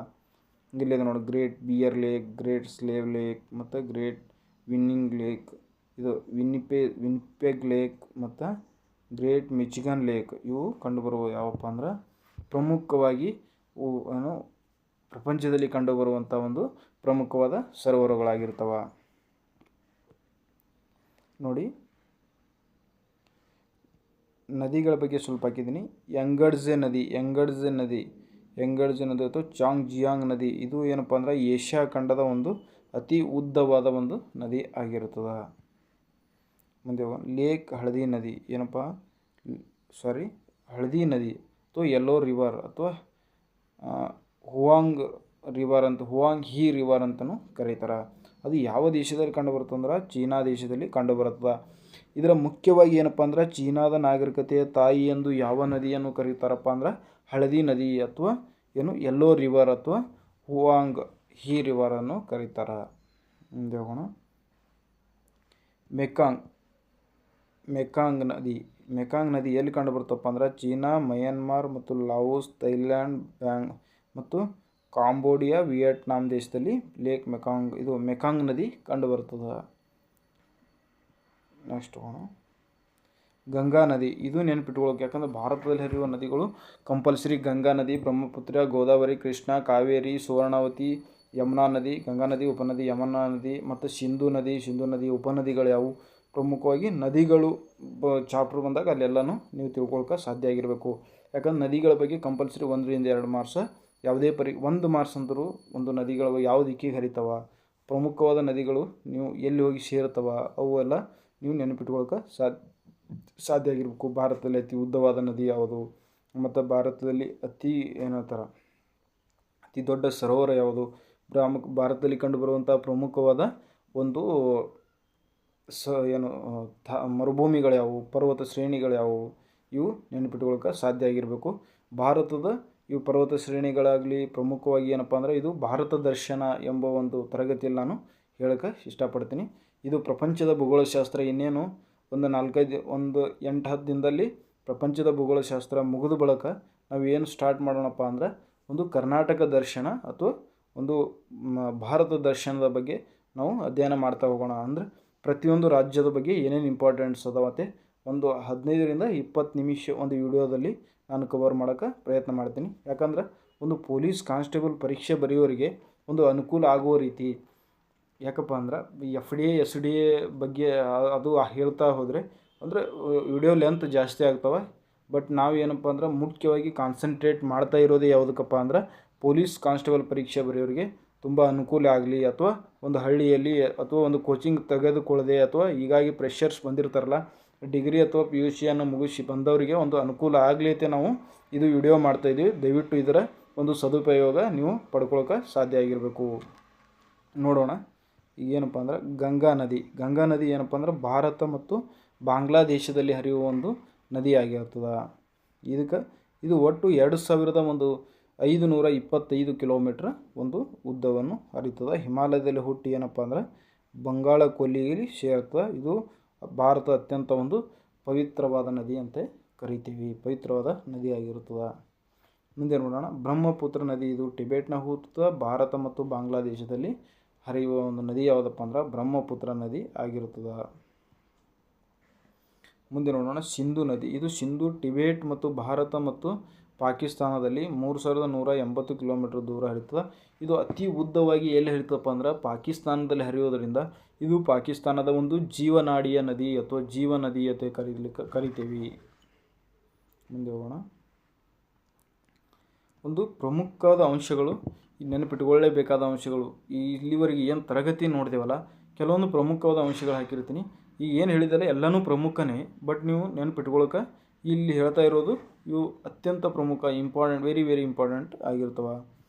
ಇಲ್ಲಿದೆ ನೋಡಿ, great beer lake, great slave lake ಮತ್ತು ಗ್ರೇಟ್ ವಿನ್ನಿಂಗ್ ಲೇಕ್, ಇದು ವಿನ್ಪೆಗ್ ಲೇಕ್ ಮತ್ತು ಗ್ರೇಟ್ ಮಿಚಿಗನ್ ಲೇಕ್ ಇವು ಕಂಡುಬರುವ ಯಾವಪ್ಪ ಅಂದ್ರೆ ಪ್ರಮುಖವಾಗಿ ಪ್ರಪಂಚದಲ್ಲಿ ಕಂಡುಬರುವಂಥ ಒಂದು ಪ್ರಮುಖವಾದ ಸರೋವರಗಳಾಗಿರ್ತವೆ. ನೋಡಿ, ನದಿಗಳ ಬಗ್ಗೆ ಸ್ವಲ್ಪ ಹಾಕಿದ್ದೀನಿ. ಯಂಗಡ್ಜೆ ನದಿ ಅಥವಾ ಚಾಂಗ್ ಜಿಯಾಂಗ್ ನದಿ ಇದು ಏನಪ್ಪ ಅಂದ್ರೆ ಏಷ್ಯಾ ಖಂಡದ ಒಂದು ಅತಿ ಉದ್ದವಾದ ಒಂದು ನದಿ ಆಗಿರುತ್ತದೆ. ಮುಂದೆ ಲೇಕ್ ಹಳದಿ ನದಿ ಹಳದಿ ನದಿ ಅಥವಾ ಯೆಲ್ಲೋ ರಿವರ್ ಅಥವಾ ಹುವಾಂಗ್ ಹಿ ರಿವರ್ ಅಂತಲೂ ಕರೀತಾರೆ. ಅದು ಯಾವ ದೇಶದಲ್ಲಿ ಕಂಡುಬರುತ್ತೆ ಅಂದ್ರೆ ಚೀನಾ ದೇಶದಲ್ಲಿ ಕಂಡುಬರುತ್ತದೆ. ಇದರ ಮುಖ್ಯವಾಗಿ ಏನಪ್ಪ ಅಂದ್ರೆ ಚೀನಾದ ನಾಗರಿಕತೆಯ ತಾಯಿ ಎಂದು ಯಾವ ನದಿಯನ್ನು ಕರೀತಾರಪ್ಪ ಅಂದ್ರೆ ಹಳದಿ ನದಿ ಅಥವಾ ಯೆಲ್ಲೋ ರಿವರ್ ಅಥವಾ ಹುವಾಂಗ್ ಹಿ ರಿವರನ್ನು ಕರೀತಾರೆ. ಮುಂದೆ ಹೋಗೋಣ. ಮೆಕಾಂಗ್ ನದಿ ಎಲ್ಲಿ ಕಂಡುಬರುತ್ತಪ್ಪ ಅಂದ್ರೆ ಚೀನಾ, ಮಯನ್ಮಾರ್ ಮತ್ತು ಲಾವೋಸ್, ಥೈಲ್ಯಾಂಡ್ ಮತ್ತು ಕಾಂಬೋಡಿಯಾ, ವಿಯೆಟ್ನಾಂ ದೇಶದಲ್ಲಿ ಮೆಕಾಂಗ್ ನದಿ ಕಂಡುಬರುತ್ತದೆ. ನೆಕ್ಸ್ಟ್ ಹೋಗೋಣ. ಗಂಗಾ ನದಿ ಇದು ನೆನಪಿಟ್ಕೊಳ್ಳೋಕೆ, ಯಾಕಂದರೆ ಭಾರತದಲ್ಲಿ ಹರಿಯುವ ನದಿಗಳು ಕಂಪಲ್ಸರಿ ಗಂಗಾ ನದಿ, ಬ್ರಹ್ಮಪುತ್ರ, ಗೋದಾವರಿ, ಕೃಷ್ಣ, ಕಾವೇರಿ, ಸುವರ್ಣವತಿ, ಯಮುನಾ ನದಿ, ಗಂಗಾ ನದಿ ಉಪನದಿ, ಯಮುನಾ ನದಿ ಮತ್ತು ಸಿಂಧು ನದಿ ಉಪನದಿಗಳು ಯಾವುವು. ಪ್ರಮುಖವಾಗಿ ನದಿಗಳು ಚಾಪ್ಟರ್ ಬಂದಾಗ ಅಲ್ಲೆಲ್ಲನೂ ನೀವು ತಿಳ್ಕೊಳಕ್ಕೆ ಸಾಧ್ಯ ಆಗಿರಬೇಕು. ಯಾಕಂದ್ರೆ ನದಿಗಳ ಬಗ್ಗೆ ಕಂಪಲ್ಸರಿ 1ರಿಂದ 2 ಮಾರ್ಕ್ಸ್, ಯಾವುದೇ 1 ಮಾರ್ಕ್ಸ್ ಅಂದರೂ ಒಂದು ನದಿಗಳು ಯಾವ ದಿಕ್ಕಿಗೆ ಹರಿತಾವ, ಪ್ರಮುಖವಾದ ನದಿಗಳು ನೀವು ಎಲ್ಲಿ ಹೋಗಿ ಸೇರ್ತವ ಅವು ಎಲ್ಲ ನೀವು ನೆನಪಿಟ್ಕೊಳಕ್ಕೆ ಸಾಧ್ಯ ಆಗಿರಬೇಕು. ಭಾರತದಲ್ಲಿ ಅತಿ ಉದ್ದವಾದ ನದಿ ಯಾವುದು ಮತ್ತು ಭಾರತದಲ್ಲಿ ಅತಿ ದೊಡ್ಡ ಸರೋವರ ಯಾವುದು, ಭಾರತದಲ್ಲಿ ಕಂಡುಬರುವಂಥ ಪ್ರಮುಖವಾದ ಒಂದು ಏನು ಮರುಭೂಮಿಗಳು ಯಾವುವು, ಪರ್ವತ ಶ್ರೇಣಿಗಳು ಯಾವುವು, ಇವು ನೆನಪಿಟ್ಕೊಳ್ಳೋಕೆ ಸಾಧ್ಯ ಆಗಿರಬೇಕು. ಭಾರತದ ಇವು ಪರ್ವತ ಶ್ರೇಣಿಗಳಾಗಲಿ ಪ್ರಮುಖವಾಗಿ ಏನಪ್ಪ ಅಂದರೆ ಇದು ಭಾರತ ದರ್ಶನ ಎಂಬ ಒಂದು ತರಗತಿಯಲ್ಲಿ ನಾನು ಹೇಳೋಕ್ಕೆ ಇಷ್ಟಪಡ್ತೀನಿ. ಇದು ಪ್ರಪಂಚದ ಭೂಗೋಳಶಾಸ್ತ್ರ ಇನ್ನೇನು ಒಂದು 8-10 ದಿನದಲ್ಲಿ ಪ್ರಪಂಚದ ಭೂಗೋಳಶಾಸ್ತ್ರ ಮುಗಿದ ಬಳಿಕ ನಾವು ಏನು ಸ್ಟಾರ್ಟ್ ಮಾಡೋಣಪ್ಪ ಅಂದ್ರೆ ಒಂದು ಕರ್ನಾಟಕ ದರ್ಶನ ಅಥವಾ ಒಂದು ಭಾರತ ದರ್ಶನದ ಬಗ್ಗೆ ನಾವು ಅಧ್ಯಯನ ಮಾಡ್ತಾ ಹೋಗೋಣ. ಅಂದರೆ ಪ್ರತಿಯೊಂದು ರಾಜ್ಯದ ಬಗ್ಗೆ ಏನೇನು ಇಂಪಾರ್ಟೆಂಟ್ಸ್ ಅದಾವ ಮತ್ತು ಒಂದು 15-20 ನಿಮಿಷ ಒಂದು ವಿಡಿಯೋದಲ್ಲಿ ನಾನು ಕವರ್ ಮಾಡೋಕ್ಕೆ ಪ್ರಯತ್ನ ಮಾಡ್ತೀನಿ. ಯಾಕಂದ್ರೆ ಒಂದು ಪೊಲೀಸ್ ಕಾನ್ಸ್ಟೇಬಲ್ ಪರೀಕ್ಷೆ ಬರೆಯೋರಿಗೆ ಒಂದು ಅನುಕೂಲ ಆಗುವ ರೀತಿ. ಯಾಕಪ್ಪ ಅಂದ್ರೆ FDA SDA ಬಗ್ಗೆ ಅದು ಹೇಳ್ತಾ ಹೋದರೆ ಅಂದರೆ ವಿಡಿಯೋ ಲೆಂತ್ ಜಾಸ್ತಿ ಆಗ್ತವೆ. ಬಟ್ ನಾವು ಏನಪ್ಪ ಅಂದ್ರೆ ಮುಖ್ಯವಾಗಿ ಕಾನ್ಸಂಟ್ರೇಟ್ ಮಾಡ್ತಾ ಇರೋದೇ ಯಾವುದಕ್ಕಪ್ಪ ಅಂದ್ರೆ ಪೊಲೀಸ್ ಕಾನ್ಸ್ಟೇಬಲ್ ಪರೀಕ್ಷೆ ಬರೆಯೋರಿಗೆ ತುಂಬ ಅನುಕೂಲ ಆಗಲಿ, ಅಥವಾ ಒಂದು ಹಳ್ಳಿಯಲ್ಲಿ ಅಥವಾ ಒಂದು ಕೋಚಿಂಗ್ ತೆಗೆದುಕೊಳ್ಳದೆ ಅಥವಾ ಹೀಗಾಗಿ ಫ್ರೆಷರ್ಸ್ ಬಂದಿರ್ತಾರಲ್ಲ, ಡಿಗ್ರಿ ಅಥವಾ PUC ಮುಗಿಸಿ ಬಂದವರಿಗೆ ಒಂದು ಅನುಕೂಲ ಆಗಲಿ ಅಂತ ನಾವು ಇದು ವಿಡಿಯೋ ಮಾಡ್ತಾಯಿದ್ದೀವಿ. ದಯವಿಟ್ಟು ಇದರ ಒಂದು ಸದುಪಯೋಗ ನೀವು ಪಡ್ಕೊಳ್ಳೋಕೆ ಸಾಧ್ಯ ಆಗಿರಬೇಕು. ನೋಡೋಣ ಏನಪ್ಪ ಅಂದ್ರೆ ಗಂಗಾ ನದಿ ಏನಪ್ಪ ಅಂದ್ರೆ ಭಾರತ ಮತ್ತು ಬಾಂಗ್ಲಾದೇಶದಲ್ಲಿ ಹರಿಯುವ ಒಂದು ನದಿ ಆಗಿರ್ತದೆ. ಇದು ಒಟ್ಟು 2525 ಕಿಲೋಮೀಟ್ರ್ ಒಂದು ಉದ್ದವನ್ನು ಹರಿತದೆ. ಹಿಮಾಲಯದಲ್ಲಿ ಹುಟ್ಟಿ ಏನಪ್ಪ ಅಂದ್ರೆ ಬಂಗಾಳ ಕೊಲ್ಲಿಯಲ್ಲಿ ಸೇರ್ತದೆ. ಇದು ಭಾರತ ಅತ್ಯಂತ ಒಂದು ಪವಿತ್ರವಾದ ನದಿ ಅಂತ ಕರಿತೀವಿ, ಪವಿತ್ರವಾದ ನದಿ ಆಗಿರುತ್ತದೆ. ಮುಂದೆ ನೋಡೋಣ, ಬ್ರಹ್ಮಪುತ್ರ ನದಿ. ಇದು ಟಿಬೆಟ್ನ ಹುಟ್ಟುತ್ತದೆ. ಭಾರತ ಮತ್ತು ಬಾಂಗ್ಲಾದೇಶದಲ್ಲಿ ಹರಿಯುವ ಒಂದು ನದಿ ಯಾವುದಪ್ಪ ಅಂದ್ರೆ ಬ್ರಹ್ಮಪುತ್ರ ನದಿ ಆಗಿರುತ್ತದೆ. ಮುಂದೆ ನೋಡೋಣ, ಸಿಂಧು ನದಿ. ಇದು ಸಿಂಧು ಟಿಬೆಟ್ ಮತ್ತು ಭಾರತ ಮತ್ತು ಪಾಕಿಸ್ತಾನದಲ್ಲಿ 3180 ಕಿಲೋಮೀಟ್ರ್ ದೂರ ಹರಿತದೆ. ಇದು ಅತಿ ಉದ್ದವಾಗಿ ಎಲ್ಲಿ ಹರಿತಪ್ಪ ಅಂದ್ರೆ ಪಾಕಿಸ್ತಾನದಲ್ಲಿ ಹರಿಯೋದರಿಂದ ಇದು ಪಾಕಿಸ್ತಾನದ ಒಂದು ಜೀವನಾಡಿಯ ನದಿ ಅಥವಾ ಜೀವ ನದಿ ಅಂತ ಕರಿತೀವಿ. ಮುಂದೆ ಹೋಗೋಣ, ಒಂದು ಪ್ರಮುಖವಾದ ಅಂಶಗಳು, ನೆನಪಿಟ್ಟುಕೊಳ್ಳಲೇಬೇಕಾದ ಅಂಶಗಳು. ಇಲ್ಲಿವರೆಗೆ ಏನು ತರಗತಿ ನೋಡಿದೆವಲ್ಲ, ಕೆಲವೊಂದು ಪ್ರಮುಖವಾದ ಅಂಶಗಳು ಹಾಕಿರ್ತೀನಿ. ಈಗ ಏನು ಹೇಳಿದರೆ ಎಲ್ಲನೂ ಪ್ರಮುಖನೇ, ಬಟ್ ನೀವು ನೆನಪಿಟ್ಕೊಳ್ಳೋಕೆ ಇಲ್ಲಿ ಹೇಳ್ತಾ ಇರೋದು ಇವು ಅತ್ಯಂತ ಪ್ರಮುಖ, ಇಂಪಾರ್ಟೆಂಟ್, ವೆರಿ ಇಂಪಾರ್ಟೆಂಟ್ ಆಗಿರ್ತವೆ.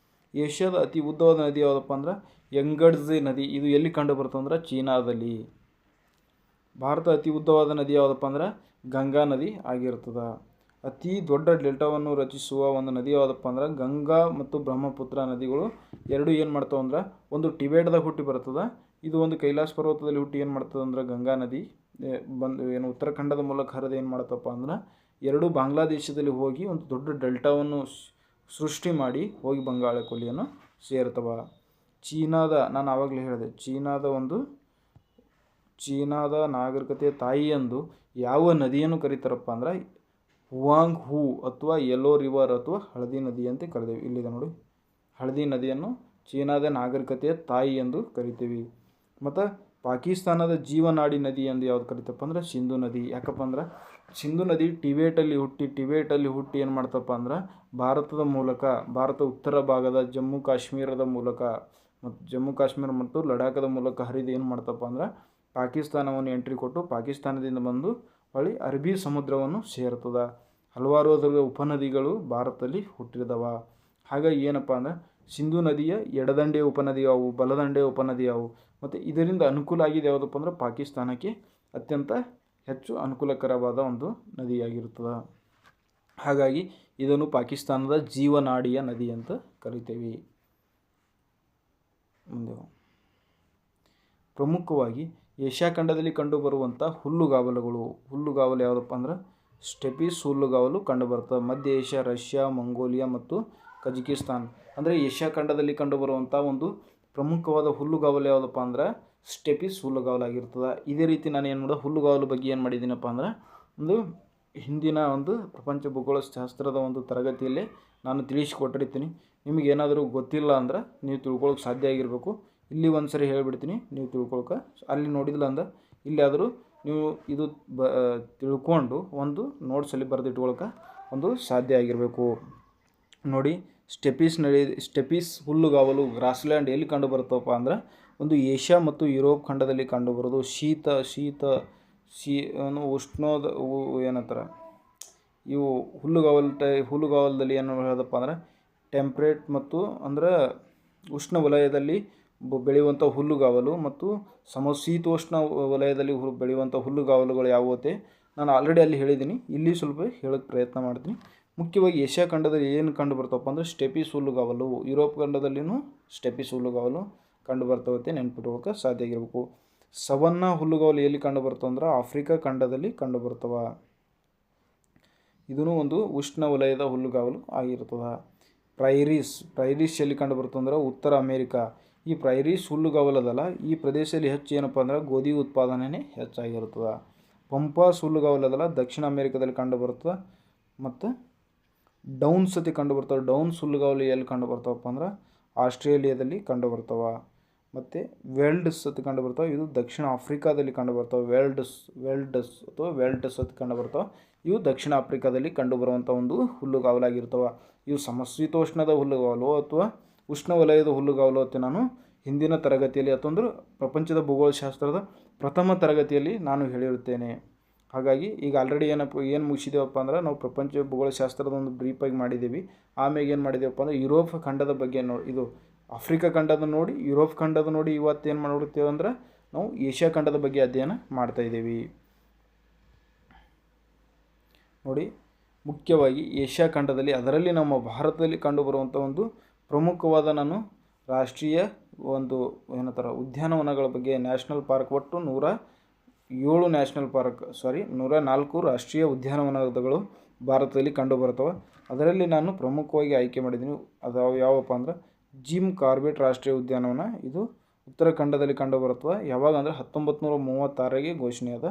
ಏಷ್ಯಾದ ಅತಿ ಉದ್ದವಾದ ನದಿ ಯಾವುದಪ್ಪ ಅಂದ್ರೆ ಯಂಗಡ್ಜೆ ನದಿ. ಇದು ಎಲ್ಲಿ ಕಂಡು ಬರ್ತದೆ ಅಂದ್ರೆ ಚೀನಾದಲ್ಲಿ. ಭಾರತ ಅತಿ ಉದ್ದವಾದ ನದಿ ಯಾವುದಪ್ಪ ಅಂದ್ರೆ ಗಂಗಾ ನದಿ ಆಗಿರ್ತದೆ. ಅತಿ ದೊಡ್ಡ ಡೆಲ್ಟಾವನ್ನು ರಚಿಸುವ ಒಂದು ನದಿ ಯಾವುದಪ್ಪ ಅಂದ್ರೆ ಗಂಗಾ ಮತ್ತು ಬ್ರಹ್ಮಪುತ್ರ ನದಿಗಳು ಎರಡು ಏನು ಮಾಡ್ತಾವೆ ಅಂದ್ರೆ ಒಂದು ಟಿಬೆಟ್ದಾಗ ಹುಟ್ಟಿ ಬರ್ತದೆ. ಇದು ಒಂದು ಕೈಲಾಸ ಪರ್ವತದಲ್ಲಿ ಹುಟ್ಟಿ ಏನು ಮಾಡ್ತದೆ ಅಂದ್ರೆ ಗಂಗಾ ನದಿ ಏನು ಉತ್ತರಾಖಂಡದ ಮೂಲಕ ಹರಿದು ಏನು ಮಾಡ್ತಪ್ಪ ಅಂದ್ರೆ ಎರಡು ಬಾಂಗ್ಲಾದೇಶದಲ್ಲಿ ಹೋಗಿ ಒಂದು ದೊಡ್ಡ ಡೆಲ್ಟಾವನ್ನು ಸೃಷ್ಟಿ ಮಾಡಿ ಹೋಗಿ ಬಂಗಾಳ ಕೊಲ್ಲಿಯನ್ನು ಸೇರ್ತವೆ. ನಾನು ಆವಾಗಲೇ ಹೇಳಿದೆ, ಚೀನಾದ ನಾಗರಿಕತೆಯ ತಾಯಿ ಎಂದು ಯಾವ ನದಿಯನ್ನು ಕರೀತಾರಪ್ಪ ಅಂದ್ರೆ ಹುವಾಂಗ್ ಹೂ ಅಥವಾ ಯೆಲ್ಲೋ ರಿವರ್ ಅಥವಾ ಹಳದಿ ನದಿ ಅಂತ ಕರಿತೀವಿ. ಇಲ್ಲಿದೆ ನೋಡಿ, ಹಳದಿ ನದಿಯನ್ನು ಚೀನಾದ ನಾಗರಿಕತೆಯ ತಾಯಿ ಎಂದು ಕರಿತೀವಿ. ಮತ್ತು ಪಾಕಿಸ್ತಾನದ ಜೀವನಾಡಿ ನದಿ ಎಂದು ಯಾವ್ದು ಕರಿತಪ್ಪ ಅಂದ್ರೆ ಸಿಂಧು ನದಿ. ಯಾಕಪ್ಪ ಅಂದ್ರೆ ಸಿಂಧು ನದಿ ಟಿಬೆಟಲ್ಲಿ ಹುಟ್ಟಿ ಏನು ಮಾಡ್ತಪ್ಪ ಅಂದ್ರೆ ಭಾರತ ಉತ್ತರ ಭಾಗದ ಜಮ್ಮು ಕಾಶ್ಮೀರ ಮತ್ತು ಲಡಾಖದ ಮೂಲಕ ಹರಿದು ಏನು ಮಾಡ್ತಪ್ಪ ಅಂದ್ರೆ ಪಾಕಿಸ್ತಾನವನ್ನು ಎಂಟ್ರಿ ಕೊಟ್ಟು ಪಾಕಿಸ್ತಾನದಿಂದ ಬಂದು ಹೊಳ್ಳಿ ಅರಬ್ಬಿ ಸಮುದ್ರವನ್ನು ಸೇರ್ತದೆ. ಹಲವಾರು ಅದರ ಉಪನದಿಗಳು ಭಾರತದಲ್ಲಿ ಹುಟ್ಟಿದವ. ಹಾಗಾಗಿ ಏನಪ್ಪ ಅಂದ್ರೆ ಸಿಂಧು ನದಿಯ ಎಡದಂಡೆ ಉಪನದಿ ಯಾವುವು, ಬಲದಂಡೆ ಉಪನದಿ ಯಾವುವು, ಮತ್ತು ಇದರಿಂದ ಅನುಕೂಲ ಆಗಿದೆ ಯಾವುದಪ್ಪ ಅಂದ್ರೆ ಪಾಕಿಸ್ತಾನಕ್ಕೆ ಅತ್ಯಂತ ಹೆಚ್ಚು ಅನುಕೂಲಕರವಾದ ಒಂದು ನದಿಯಾಗಿರುತ್ತದೆ. ಹಾಗಾಗಿ ಇದನ್ನು ಪಾಕಿಸ್ತಾನದ ಜೀವನಾಡಿಯ ನದಿ ಅಂತ ಕರಿತೇವೆ. ಮುಂದೆ ಪ್ರಮುಖವಾಗಿ ಏಷ್ಯಾ ಖಂಡದಲ್ಲಿ ಕಂಡುಬರುವಂಥ ಹುಲ್ಲುಗಾವಲು ಯಾವುದಪ್ಪ ಅಂದ್ರೆ ಸ್ಟೆಪಿಸ್ ಹುಲ್ಲುಗಾವಲು ಕಂಡುಬರ್ತದೆ. ಮಧ್ಯ ಏಷ್ಯಾ, ರಷ್ಯಾ, ಮಂಗೋಲಿಯಾ ಮತ್ತು ಕಜಕಿಸ್ತಾನ್. ಅಂದರೆ ಏಷ್ಯಾ ಖಂಡದಲ್ಲಿ ಕಂಡುಬರುವಂಥ ಒಂದು ಪ್ರಮುಖವಾದ ಹುಲ್ಲುಗಾವಲು ಯಾವುದಪ್ಪ ಅಂದ್ರೆ ಸ್ಟೆಪಿಸ್ ಹುಲ್ಲುಗಾವಲಾಗಿರ್ತದೆ. ಇದೇ ರೀತಿ ನಾನು ಏನು ಮಾಡೋದು, ಹುಲ್ಲುಗಾವಲು ಬಗ್ಗೆ ಏನು ಮಾಡಿದ್ದೀನಪ್ಪ ಅಂದ್ರೆ ಒಂದು ಹಿಂದಿನ ಒಂದು ಪ್ರಪಂಚ ಭೂಗೋಳಶಾಸ್ತ್ರದ ಒಂದು ತರಗತಿಯಲ್ಲಿ ನಾನು ತಿಳಿಸಿಕೊಟ್ಟಿರ್ತೀನಿ. ನಿಮಗೇನಾದರೂ ಗೊತ್ತಿಲ್ಲ ಅಂದ್ರೆ ನೀವು ತಿಳ್ಕೊಳ್ಳೋಕೆ ಸಾಧ್ಯ ಆಗಿರಬೇಕು. ಇಲ್ಲಿ ಒಂದು ಸರಿ ಹೇಳಿಬಿಡ್ತೀನಿ, ನೀವು ತಿಳ್ಕೊಳಕ್ಕೆ. ಅಲ್ಲಿ ನೋಡಿಲ್ಲ ಅಂದ್ರೆ ಇಲ್ಲಾದರೂ ನೀವು ಇದು ತಿಳ್ಕೊಂಡು ಒಂದು ನೋಟ್ಸಲ್ಲಿ ಬರೆದಿಟ್ಕೊಳಕ್ಕೆ ಒಂದು ಸಾಧ್ಯ ಆಗಿರಬೇಕು. ನೋಡಿ, ಸ್ಟೆಪಿಸ್ ಹುಲ್ಲುಗಾವಲು ಗ್ರಾಸ್ಲ್ಯಾಂಡ್ ಎಲ್ಲಿ ಕಂಡು ಬರ್ತವಪ್ಪ ಅಂದ್ರೆ ಒಂದು ಏಷ್ಯಾ ಮತ್ತು ಯುರೋಪ್ ಖಂಡದಲ್ಲಿ ಕಂಡುಬರೋದು. ಉಷ್ಣೋದ ಏನಂತಾರೆ ಇವು ಹುಲ್ಲುಗಾವಲದಲ್ಲಿ ಏನು ಹೇಳೋದಪ್ಪ ಅಂದ್ರೆ ಟೆಂಪ್ರೇಟ್ ಮತ್ತು ಅಂದ್ರೆ ಉಷ್ಣ ವಲಯದಲ್ಲಿ ಬೆಳೆಯುವಂಥ ಹುಲ್ಲುಗಾವಲು ಮತ್ತು ಸಮಶೀತೋಷ್ಣ ವಲಯದಲ್ಲಿ ಬೆಳೆಯುವಂಥ ಹುಲ್ಲುಗಾವಲುಗಳು ಯಾವುದೇ ನಾನು ಆಲ್ರೆಡಿ ಅಲ್ಲಿ ಹೇಳಿದ್ದೀನಿ. ಇಲ್ಲಿ ಸ್ವಲ್ಪ ಹೇಳೋಕ್ಕೆ ಪ್ರಯತ್ನ ಮಾಡ್ತೀನಿ. ಮುಖ್ಯವಾಗಿ ಏಷ್ಯಾ ಖಂಡದಲ್ಲಿ ಏನು ಕಂಡು ಬರ್ತಾವಪ್ಪ ಅಂದರೆ ಸ್ಟೆಪಿಸ್ ಹುಲ್ಲುಗಾವಲು, ಯುರೋಪ್ ಖಂಡದಲ್ಲಿನೂ ಸ್ಟೆಪಿಸ್ ಹುಲ್ಲುಗಾವಲು ಕಂಡು ಬರ್ತಾವತ್ತೆ, ನೆನ್ಪಿಟ್ಕೊಳ್ಳೋಕೆ ಸಾಧ್ಯ ಆಗಿರಬೇಕು. ಸವನ್ನಾ ಹುಲ್ಲುಗಾವಲು ಎಲ್ಲಿ ಕಂಡು ಬರ್ತಾವ ಅಂದ್ರೆ ಆಫ್ರಿಕಾ ಖಂಡದಲ್ಲಿ ಕಂಡು ಬರ್ತಾವ. ಇದೂ ಒಂದು ಉಷ್ಣ ವಲಯದ ಹುಲ್ಲುಗಾವಲು ಆಗಿರ್ತದೆ. ಪ್ರೈರೀಸ್ ಎಲ್ಲಿ ಕಂಡು ಬರ್ತಂದ್ರೆ ಉತ್ತರ ಅಮೇರಿಕಾ. ಈ ಪ್ರೈರೀಸ್ ಹುಲ್ಲುಗಾವಲದಲ್ಲ, ಈ ಪ್ರದೇಶದಲ್ಲಿ ಹೆಚ್ಚು ಏನಪ್ಪ ಅಂದ್ರೆ ಗೋಧಿ ಉತ್ಪಾದನೆ ಹೆಚ್ಚಾಗಿರ್ತದೆ. ಪಂಪಾಸ್ ಹುಲ್ಲುಗಾವಲದಲ್ಲ, ದಕ್ಷಿಣ ಅಮೇರಿಕಾದಲ್ಲಿ ಕಂಡು ಬರ್ತದೆ. ಮತ್ತು ಡೌನ್ಸ್ ಸತಿ ಕಂಡು ಬರ್ತವೆ. ಡೌನ್ಸ್ ಹುಲ್ಲುಗಾವಲು ಎಲ್ಲಿ ಕಂಡು ಬರ್ತಾವಪ್ಪ ಅಂದ್ರೆ ಆಸ್ಟ್ರೇಲಿಯಾದಲ್ಲಿ ಕಂಡು ಬರ್ತಾವೆ. ಮತ್ತು ವೆಲ್ಡ್ಸ್ ಸತಿ ಕಂಡು ಬರ್ತಾವೆ, ಇದು ದಕ್ಷಿಣ ಆಫ್ರಿಕಾದಲ್ಲಿ ಕಂಡು ಬರ್ತಾವೆ. ವೆಲ್ಡಸ್ ಸತಿ ಕಂಡು ಬರ್ತಾವೆ, ಇವು ದಕ್ಷಿಣ ಆಫ್ರಿಕಾದಲ್ಲಿ ಕಂಡುಬರುವಂಥ ಒಂದು ಹುಲ್ಲುಗಾವಲಾಗಿರ್ತವೆ. ಇವು ಸಮಶೀತೋಷ್ಣದ ಹುಲ್ಲುಗಾವಲು ಅಥವಾ ಉಷ್ಣವಲಯದ ಹುಲ್ಲುಗಾವಲು ಅಂತ ನಾನು ಹಿಂದಿನ ತರಗತಿಯಲ್ಲಿ ಅಥವಾ ಪ್ರಪಂಚದ ಭೂಗೋಳಶಾಸ್ತ್ರದ ಪ್ರಥಮ ತರಗತಿಯಲ್ಲಿ ನಾನು ಹೇಳಿರುತ್ತೇನೆ. ಹಾಗಾಗಿ ಈಗ ಆಲ್ರೆಡಿ ಏನು ಮುಗಿಸಿದೇವಪ್ಪ ಅಂದ್ರೆ ನಾವು ಪ್ರಪಂಚ ಭೂಗೋಳಶಾಸ್ತ್ರದ ಒಂದು ಬ್ರೀಫಾಗಿ ಮಾಡಿದ್ದೀವಿ. ಆಮೇಲೆ ಏನು ಮಾಡಿದೇವಪ್ಪ ಅಂದರೆ ಯುರೋಪ್ ಖಂಡದ ಬಗ್ಗೆ ಇದು ಆಫ್ರಿಕಾ ಖಂಡದ ನೋಡಿ, ಯುರೋಪ್ ಖಂಡದ ನೋಡಿ. ಇವತ್ತು ಏನು ಮಾಡಿಬಿಡ್ತೇವೆ ಅಂದ್ರೆ ನಾವು ಏಷ್ಯಾ ಖಂಡದ ಬಗ್ಗೆ ಅಧ್ಯಯನ ಮಾಡ್ತಾಯಿದ್ದೀವಿ. ನೋಡಿ, ಮುಖ್ಯವಾಗಿ ಏಷ್ಯಾ ಖಂಡದಲ್ಲಿ ಅದರಲ್ಲಿ ನಮ್ಮ ಭಾರತದಲ್ಲಿ ಕಂಡುಬರುವಂಥ ಒಂದು ಪ್ರಮುಖವಾದ ನಾನು ರಾಷ್ಟ್ರೀಯ ಒಂದು ಏನಂತಾರೆ ಉದ್ಯಾನವನಗಳ ಬಗ್ಗೆ ನ್ಯಾಷನಲ್ ಪಾರ್ಕ್, ಒಟ್ಟು 104 ರಾಷ್ಟ್ರೀಯ ಉದ್ಯಾನವನಗಳು ಭಾರತದಲ್ಲಿ ಕಂಡುಬರ್ತವೆ. ಅದರಲ್ಲಿ ನಾನು ಪ್ರಮುಖವಾಗಿ ಆಯ್ಕೆ ಮಾಡಿದ್ದೀನಿ. ಅದು ಯಾವಪ್ಪ ಅಂದ್ರೆ ಜಿಮ್ ಕಾರ್ಬೆಟ್ ರಾಷ್ಟ್ರೀಯ ಉದ್ಯಾನವನ. ಇದು ಉತ್ತರಾಖಂಡದಲ್ಲಿ ಕಂಡುಬರುತ್ತದೆ. ಯಾವಾಗ ಅಂದರೆ 1936ಗೆ ಘೋಷಣೆಯಾದ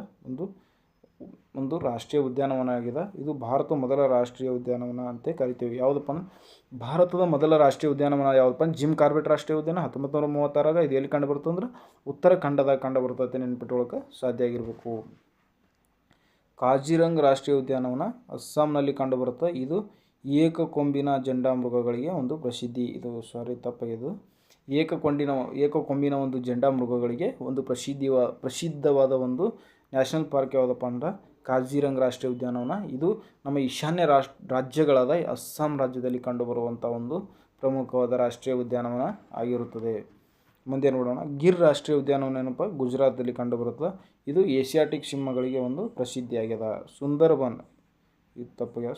ಒಂದು ರಾಷ್ಟ್ರೀಯ ಉದ್ಯಾನವನ ಆಗಿದೆ. ಇದು ಭಾರತದ ಮೊದಲ ರಾಷ್ಟ್ರೀಯ ಉದ್ಯಾನವನ ಅಂತ ಕರಿತೀವಿ. ಯಾವುದಪ್ಪ ಅಂದ್ರೆ ಭಾರತದ ಮೊದಲ ರಾಷ್ಟ್ರೀಯ ಉದ್ಯಾನವನ ಯಾವುದಪ್ಪ ಅಂದ್ರೆ ಜಿಮ್ ಕಾರ್ಬೆಟ್ ರಾಷ್ಟ್ರೀಯ ಉದ್ಯಾನ 1936. ಇದು ಎಲ್ಲಿ ಕಂಡು ಬರ್ತದೆ ಅಂದ್ರೆ ಉತ್ತರಾಖಂಡದಾಗ ಕಂಡು ಬರ್ತದೆ, ನೆನ್ಪಿಟ್ಕೊಳ್ಳೋಕೆ ಸಾಧ್ಯ ಆಗಿರಬೇಕು. ಕಾಜಿರಂಗ ರಾಷ್ಟ್ರೀಯ ಉದ್ಯಾನವನ ಅಸ್ಸಾಂನಲ್ಲಿ ಕಂಡುಬರುತ್ತೆ. ಇದು ಏಕಕೊಂಬಿನ ಜಂಡಾಮೃಗಗಳಿಗೆ ಒಂದು ಪ್ರಸಿದ್ಧಿ. ಏಕಕೊಂಬಿನ ಒಂದು ಜಂಡಾಮೃಗಗಳಿಗೆ ಒಂದು ಪ್ರಸಿದ್ಧವಾದ ಒಂದು ನ್ಯಾಷನಲ್ ಪಾರ್ಕ್ ಯಾವುದಪ್ಪ ಅಂದ್ರೆ ಕಾಜಿರಂಗ ರಾಷ್ಟ್ರೀಯ ಉದ್ಯಾನವನ. ಇದು ನಮ್ಮ ಈಶಾನ್ಯ ರಾಜ್ಯಗಳಾದ ಅಸ್ಸಾಂ ರಾಜ್ಯದಲ್ಲಿ ಕಂಡುಬರುವಂಥ ಒಂದು ಪ್ರಮುಖವಾದ ರಾಷ್ಟ್ರೀಯ ಉದ್ಯಾನವನ ಆಗಿರುತ್ತದೆ. ಮುಂದೆ ನೋಡೋಣ, ಗಿರ್ ರಾಷ್ಟ್ರೀಯ ಉದ್ಯಾನವನ ಏನಪ್ಪ ಗುಜರಾತಲ್ಲಿ ಕಂಡುಬರುತ್ತದೆ. ಇದು ಏಷಿಯಾಟಿಕ್ ಸಿಂಹಗಳಿಗೆ ಒಂದು ಪ್ರಸಿದ್ಧಿಯಾಗಿದೆ.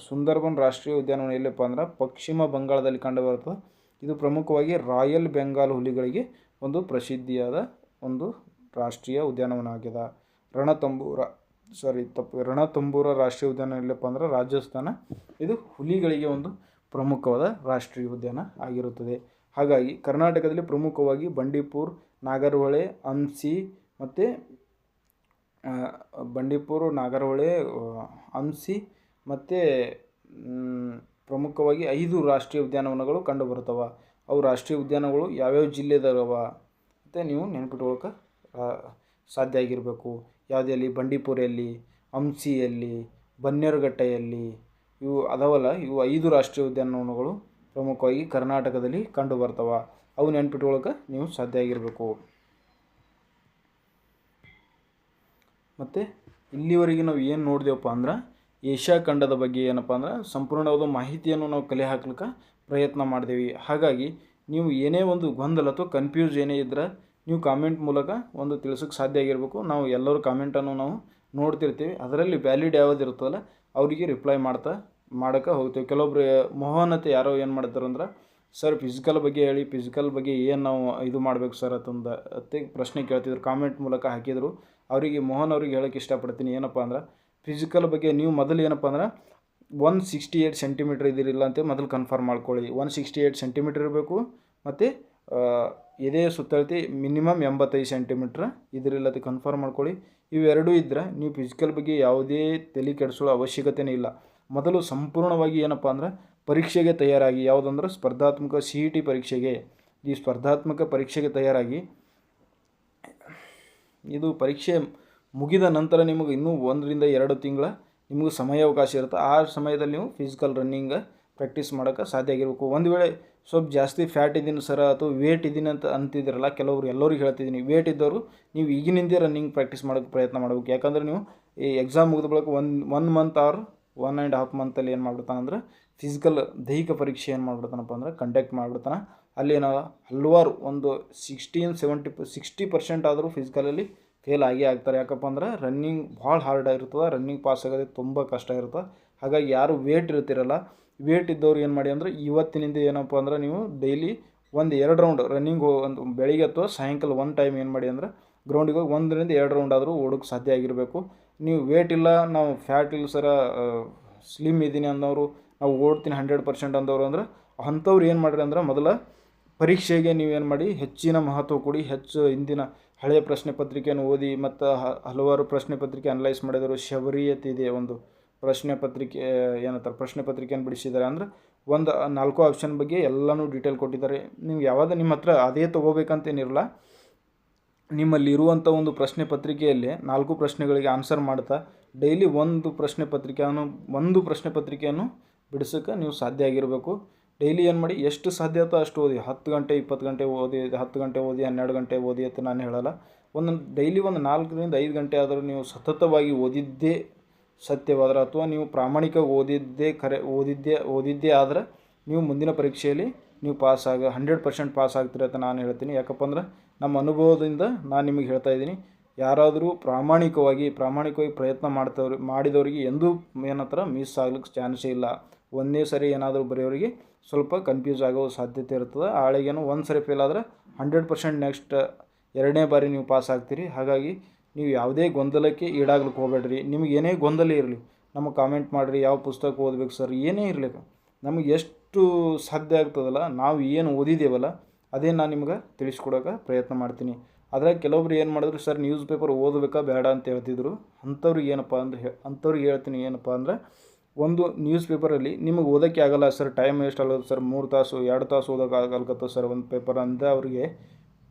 ಸುಂದರ್ಬನ್ ರಾಷ್ಟ್ರೀಯ ಉದ್ಯಾನವನ ಎಲ್ಲಪ್ಪ ಅಂದ್ರೆ ಪಶ್ಚಿಮ ಬಂಗಾಳದಲ್ಲಿ ಕಂಡುಬರುತ್ತದೆ. ಇದು ಪ್ರಮುಖವಾಗಿ ರಾಯಲ್ ಬೆಂಗಾಲ್ ಹುಲಿಗಳಿಗೆ ಒಂದು ಪ್ರಸಿದ್ಧಿಯಾದ ಒಂದು ರಾಷ್ಟ್ರೀಯ ಉದ್ಯಾನವನ ಆಗಿದೆ. ರಣತಂಬೂರ ರಾಷ್ಟ್ರೀಯ ಉದ್ಯಾನ ಎಲ್ಲಪ್ಪ ಅಂದ್ರೆ ರಾಜಸ್ಥಾನ. ಇದು ಹುಲಿಗಳಿಗೆ ಒಂದು ಪ್ರಮುಖವಾದ ರಾಷ್ಟ್ರೀಯ ಉದ್ಯಾನ ಆಗಿರುತ್ತದೆ. ಹಾಗಾಗಿ ಕರ್ನಾಟಕದಲ್ಲಿ ಪ್ರಮುಖವಾಗಿ ಬಂಡೀಪುರ, ನಾಗರಹೊಳೆ, ಅಂಸಿ ಮತ್ತು ಪ್ರಮುಖವಾಗಿ 5 ರಾಷ್ಟ್ರೀಯ ಉದ್ಯಾನವನಗಳು ಕಂಡುಬರ್ತವೆ. ಅವು ರಾಷ್ಟ್ರೀಯ ಉದ್ಯಾನಗಳು ಯಾವ್ಯಾವ ಜಿಲ್ಲೆದವ ಮತ್ತು ನೀವು ನೆನ್ಪಿಟ್ಕೊಳ್ಳೋಕೆ ಸಾಧ್ಯ ಆಗಿರಬೇಕು. ಯಾವುದೆಲ್ಲಿ? ಬಂಡೀಪುರಲ್ಲಿ, ಅಂಸಿಯಲ್ಲಿ, ಬನ್ನೇರುಘಟ್ಟೆಯಲ್ಲಿ ಇವು ಅದಾವಲ್ಲ. ಇವು 5 ರಾಷ್ಟ್ರೀಯ ಉದ್ಯಾನವನಗಳು ಪ್ರಮುಖವಾಗಿ ಕರ್ನಾಟಕದಲ್ಲಿ ಕಂಡುಬರ್ತವೆ. ಅವು ನೆನ್ಪಿಟ್ಕೊಳ್ಳೋಕೆ ನೀವು ಸಾಧ್ಯ ಆಗಿರಬೇಕು. ಮತ್ತು ಇಲ್ಲಿವರೆಗೆ ನಾವು ಏನು ನೋಡಿದೆವಪ್ಪ ಅಂದ್ರೆ ಏಷ್ಯಾ ಖಂಡದ ಬಗ್ಗೆ ಏನಪ್ಪ ಅಂದ್ರೆ ಸಂಪೂರ್ಣವಾದ ಮಾಹಿತಿಯನ್ನು ನಾವು ಕಲೆ ಹಾಕ್ಲಿಕ್ಕೆ ಪ್ರಯತ್ನ ಮಾಡಿದೆವು. ಹಾಗಾಗಿ ನೀವು ಏನೇ ಒಂದು ಗೊಂದಲ ಅಥವಾ ಕನ್ಫ್ಯೂಸ್ ಏನೇ ಇದ್ದರೆ ನೀವು ಕಾಮೆಂಟ್ ಮೂಲಕ ಒಂದು ತಿಳಿಸೋಕ್ಕೆ ಸಾಧ್ಯ ಆಗಿರಬೇಕು. ನಾವು ಎಲ್ಲರ ಕಾಮೆಂಟನ್ನು ನಾವು ನೋಡ್ತಿರ್ತೀವಿ. ಅದರಲ್ಲಿ ವ್ಯಾಲಿಡ್ ಯಾವ್ದು ಇರುತ್ತಲ್ಲ ಅವರಿಗೆ ರಿಪ್ಲೈ ಮಾಡೋಕ್ಕೆ ಹೋಗ್ತೀವಿ. ಕೆಲವೊಬ್ರು ಮೋಹನತೆ ಯಾರೋ ಏನು ಮಾಡ್ತಾರೆ ಅಂದ್ರೆ, ಸರ್ ಫಿಸಿಕಲ್ ಬಗ್ಗೆ ಹೇಳಿ, ಫಿಸಿಕಲ್ ಬಗ್ಗೆ ಏನು ನಾವು ಇದು ಮಾಡಬೇಕು ಸರ್ ಅತ್ತೆ ಪ್ರಶ್ನೆ ಕೇಳ್ತಿದ್ರು, ಕಾಮೆಂಟ್ ಮೂಲಕ ಹಾಕಿದರು. ಅವರಿಗೆ ಮೋಹನ್ ಅವ್ರಿಗೆ ಹೇಳೋಕ್ಕೆ ಇಷ್ಟಪಡ್ತೀನಿ ಏನಪ್ಪ ಅಂದ್ರೆ, ಫಿಸಿಕಲ್ ಬಗ್ಗೆ ನೀವು ಮೊದಲು ಏನಪ್ಪ ಅಂದ್ರೆ 168 ಸೆಂಟಿಮೀಟ್ರ್ ಇದಿರಿಲ್ಲ ಅಂತ ಮೊದಲು ಕನ್ಫರ್ಮ್ ಮಾಡ್ಕೊಳ್ಳಿ. 168 ಸೆಂಟಿಮೀಟ್ರ್ ಇರಬೇಕು. ಮತ್ತು ಎದೆ ಸುತ್ತಳತೆ ಮಿನಿಮಮ್ 85 ಸೆಂಟಿಮೀಟ್ರ್ ಇದಿರಿಲ್ಲ ಅಂತ ಕನ್ಫರ್ಮ್ ಮಾಡ್ಕೊಳ್ಳಿ. ಇವೆರಡೂ ಇದ್ದರೆ ನೀವು ಫಿಸಿಕಲ್ ಬಗ್ಗೆ ಯಾವುದೇ ತಲೆ ಕೆಡಿಸೋ ಅವಶ್ಯಕತೆಯೇ ಇಲ್ಲ. ಮೊದಲು ಸಂಪೂರ್ಣವಾಗಿ ಏನಪ್ಪ ಅಂದ್ರೆ ಪರೀಕ್ಷೆಗೆ ತಯಾರಾಗಿ, ಯಾವುದಂದ್ರೆ ಸ್ಪರ್ಧಾತ್ಮಕ CET ಪರೀಕ್ಷೆಗೆ, ಈ ಸ್ಪರ್ಧಾತ್ಮಕ ಪರೀಕ್ಷೆಗೆ ತಯಾರಾಗಿ, ಇದು ಪರೀಕ್ಷೆ ಮುಗಿದ ನಂತರ ನಿಮಗೆ ಇನ್ನೂ 1 ರಿಂದ 2 ತಿಂಗಳ ನಿಮಗೆ ಸಮಯಾವಕಾಶ ಇರುತ್ತೆ. ಆ ಸಮಯದಲ್ಲಿ ನೀವು ಫಿಸಿಕಲ್ ರನ್ನಿಂಗ್ ಪ್ರಾಕ್ಟೀಸ್ ಮಾಡೋಕ್ಕೆ ಸಾಧ್ಯ ಆಗಿರಬೇಕು. ಒಂದು ವೇಳೆ ಸ್ವಲ್ಪ ಜಾಸ್ತಿ ಫ್ಯಾಟ್ ಇದ್ದೀನಿ ಸರ ಅಥವಾ ವೇಟ್ ಇದ್ದೀನಿ ಅಂತಿದ್ದೀರಲ್ಲ, ಎಲ್ಲರಿಗೂ ಹೇಳ್ತಿದ್ದೀನಿ, ವೇಟ್ ಇದ್ದವರು ನೀವು ಈಗಿನಿಂದೇ ರನ್ನಿಂಗ್ ಪ್ರಾಕ್ಟೀಸ್ ಮಾಡೋಕ್ಕೆ ಪ್ರಯತ್ನ ಮಾಡಬೇಕು. ಯಾಕಂದರೆ ನೀವು ಈ ಎಕ್ಸಾಮ್ ಮುಗಿದ ಬಳಿಕ 1 ಮಂತ್ ಆರ್ 1.5 ಮಂತಲ್ಲಿ ಏನು ಮಾಡ್ಬಿಡ್ತಾನೆ ಅಂದರೆ ಫಿಸಿಕಲ್ ದೈಹಿಕ ಪರೀಕ್ಷೆ ಏನು ಮಾಡ್ಬಿಡ್ತಾನಪ್ಪ ಅಂದ್ರೆ ಕಂಡಕ್ಟ್ ಮಾಡಿಬಿಡ್ತಾನೆ. ಅಲ್ಲಿ ನಾವು ಹಲವಾರು ಒಂದು 60% ಆದರೂ ಫಿಸಿಕಲಲ್ಲಿ ಫೇಲ್ ಆಗ್ತಾರೆ. ಯಾಕಪ್ಪ ಅಂದ್ರೆ ರನ್ನಿಂಗ್ ಭಾಳ ಹಾರ್ಡ್ ಆಗಿರ್ತದೆ, ರನ್ನಿಂಗ್ ಪಾಸ್ ಆಗೋದೇ ತುಂಬ ಕಷ್ಟ ಇರ್ತದೆ. ಹಾಗಾಗಿ ಯಾರು ವೇಟ್ ಇರ್ತಿರಲ್ಲ, ವೇಟ್ ಇದ್ದವ್ರು ಏನು ಮಾಡಿ ಅಂದರೆ ಇವತ್ತಿನಿಂದ ಏನಪ್ಪ ಅಂದ್ರೆ ನೀವು ಡೈಲಿ 1-2 ರೌಂಡ್ ರನ್ನಿಂಗ್ ಒಂದು ಬೆಳಿಗ್ಗೆ ಅಥವಾ ಸಾಯಂಕಾಲ ಒಂದು ಟೈಮ್ ಏನು ಮಾಡಿ ಅಂದ್ರೆ ಗ್ರೌಂಡಿಗೆ ಹೋಗಿ 1-2 ರೌಂಡ್ ಆದರೂ ಓಡೋಕ್ಕೆ ಸಾಧ್ಯ ಆಗಿರಬೇಕು. ನೀವು ವೇಟ್ ಇಲ್ಲ, ನಾವು ಫ್ಯಾಟ್ ಇಲ್ಲ ಸರ, ಸ್ಲಿಮ್ ಇದ್ದೀನಿ ಅನ್ನೋರು, ನಾವು ಓಡ್ತೀನಿ 100% ಅಂದವರು ಅಂದ್ರೆ ಅಂಥವ್ರು ಏನು ಮಾಡಿರಿ ಅಂದ್ರೆ ಮೊದಲ ಪರೀಕ್ಷೆಗೆ ನೀವೇನು ಮಾಡಿ ಹೆಚ್ಚಿನ ಮಹತ್ವ ಕೊಡಿ. ಹೆಚ್ಚು ಹಿಂದಿನ ಹಳೆಯ ಪ್ರಶ್ನೆ ಪತ್ರಿಕೆಯನ್ನು ಓದಿ ಮತ್ತು ಹಲವಾರು ಪ್ರಶ್ನೆ ಪತ್ರಿಕೆ ಅನಲೈಸ್ ಮಾಡಿದರು. ಶಬರಿಯತ್ ಇದೆ ಒಂದು ಪ್ರಶ್ನೆ ಪತ್ರಿಕೆ, ಏನಂತಾರೆ ಪ್ರಶ್ನೆ ಪತ್ರಿಕೆಯನ್ನು ಬಿಡಿಸಿದ್ದಾರೆ. ಅಂದರೆ ಒಂದು 4 ಆಪ್ಷನ್ ಬಗ್ಗೆ ಎಲ್ಲನೂ ಡೀಟೇಲ್ ಕೊಟ್ಟಿದ್ದಾರೆ. ನೀವು ಯಾವಾಗ ನಿಮ್ಮ ಹತ್ರ ಅದೇ ತೊಗೋಬೇಕಂತೇನಿರಲ್ಲ, ನಿಮ್ಮಲ್ಲಿ ಇರುವಂಥ ಒಂದು ಪ್ರಶ್ನೆ ಪತ್ರಿಕೆಯಲ್ಲಿ 4 ಪ್ರಶ್ನೆಗಳಿಗೆ ಆನ್ಸರ್ ಮಾಡ್ತಾ ಡೈಲಿ ಒಂದು ಪ್ರಶ್ನೆ ಪತ್ರಿಕೆಯನ್ನು ಬಿಡಿಸೋಕ್ಕೆ ನೀವು ಸಾಧ್ಯ ಆಗಿರಬೇಕು. ಡೈಲಿ ಏನು ಮಾಡಿ, ಎಷ್ಟು ಸಾಧ್ಯತೆ ಅಷ್ಟು ಓದಿ. 10 ಗಂಟೆ 20 ಗಂಟೆ ಓದಿ, 10 ಗಂಟೆ ಓದಿ, 12 ಗಂಟೆ ಓದಿ ಅಂತ ನಾನು ಹೇಳಲ್ಲ. ಡೈಲಿ ಒಂದು 4-5 ಗಂಟೆ ಆದರೂ ನೀವು ಸತತವಾಗಿ ಓದಿದ್ದೇ ಸತ್ಯವಾದ್ರೆ, ಅಥವಾ ನೀವು ಪ್ರಾಮಾಣಿಕವಾಗಿ ಓದಿದ್ದೇ ಆದರೆ ನೀವು ಮುಂದಿನ ಪರೀಕ್ಷೆಯಲ್ಲಿ ನೀವು 100% ಪಾಸ್ ಆಗ್ತೀರ ಅಂತ ನಾನು ಹೇಳ್ತೀನಿ. ಯಾಕಪ್ಪ ಅಂದ್ರೆ ನಮ್ಮ ಅನುಭವದಿಂದ ನಾನು ನಿಮಗೆ ಹೇಳ್ತಾ ಇದ್ದೀನಿ. ಯಾರಾದರೂ ಪ್ರಾಮಾಣಿಕವಾಗಿ ಪ್ರಯತ್ನ ಮಾಡಿದವರಿಗೆ ಎಂದೂ ಏನಂತಾರೆ ಮಿಸ್ ಆಗ್ಲಿಕ್ಕೆ ಚಾನ್ಸೇ ಇಲ್ಲ. ಒಂದೇ ಸರಿ ಏನಾದರೂ ಬರೆಯೋರಿಗೆ ಸ್ವಲ್ಪ ಕನ್ಫ್ಯೂಸ್ ಆಗೋ ಸಾಧ್ಯತೆ ಇರ್ತದೆ. ಆಳಿಗೇನು ಒಂದು ಸರಿ ಫೇಲ್ ಆದರೆ 100% ನೆಕ್ಸ್ಟ್ 2ನೇ ಬಾರಿ ನೀವು ಪಾಸ್ ಆಗ್ತೀರಿ. ಹಾಗಾಗಿ ನೀವು ಯಾವುದೇ ಗೊಂದಲಕ್ಕೆ ಈಡಾಗ್ಲಿಕ್ಕೆ ಹೋಗಬೇಡ್ರಿ. ನಿಮಗೆ ಏನೇ ಗೊಂದಲ ಇರಲಿ ನಮಗೆ ಕಾಮೆಂಟ್ ಮಾಡಿರಿ. ಯಾವ ಪುಸ್ತಕ ಓದಬೇಕು ಸರ್, ಏನೇ ಇರಲಿ, ನಮಗೆ ಎಷ್ಟು ಸಾಧ್ಯ ಆಗ್ತದಲ್ಲ, ನಾವು ಏನು ಓದಿದ್ದೇವಲ್ಲ ಅದೇ ನಾನು ನಿಮ್ಗೆ ತಿಳಿಸ್ಕೊಡೋಕೆ ಪ್ರಯತ್ನ ಮಾಡ್ತೀನಿ. ಆದರೆ ಕೆಲವೊಬ್ರು ಏನು ಮಾಡಿದ್ರು, ಸರ್ ನ್ಯೂಸ್ ಪೇಪರ್ ಓದಬೇಕಾ ಬೇಡ ಅಂತ ಹೇಳ್ತಿದ್ರು. ಅಂಥವ್ರಿಗೆ ಹೇಳ್ತೀನಿ ಏನಪ್ಪ ಅಂದರೆ, ಒಂದು ನ್ಯೂಸ್ ಪೇಪರಲ್ಲಿ ನಿಮಗೆ ಓದೋಕ್ಕೆ ಆಗಲ್ಲ ಸರ್, ಟೈಮ್ ವೇಸ್ಟ್ ಆಗೋದು ಸರ್, 3 ತಾಸು 2 ತಾಸು ಓದೋಕೆ ಆಗಲ್ಕತ್ತ ಸರ್ ಒಂದು ಪೇಪರ್ ಅಂತ ಅವ್ರಿಗೆ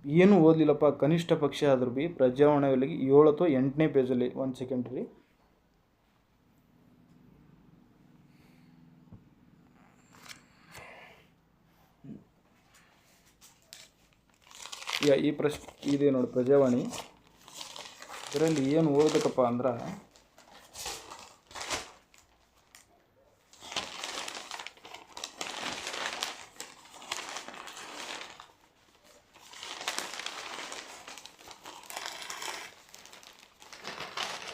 ಏನು ಓದಲಿಲ್ಲಪ್ಪ, ಕನಿಷ್ಠ ಪಕ್ಷ ಆದ್ರೂ ಭೀ ಪ್ರಜಾವಾಣಿಯಲ್ಲಿ 7 ಅಥವಾ 8ನೇ ಪೇಜಲ್ಲಿ, 1 ಸೆಕೆಂಡ್ ರೀ, ಈ ಇದೆ ನೋಡಿ ಪ್ರಜಾವಾಣಿ. ಇದರಲ್ಲಿ ಏನು ಓದಬೇಕಪ್ಪ ಅಂದ್ರೆ,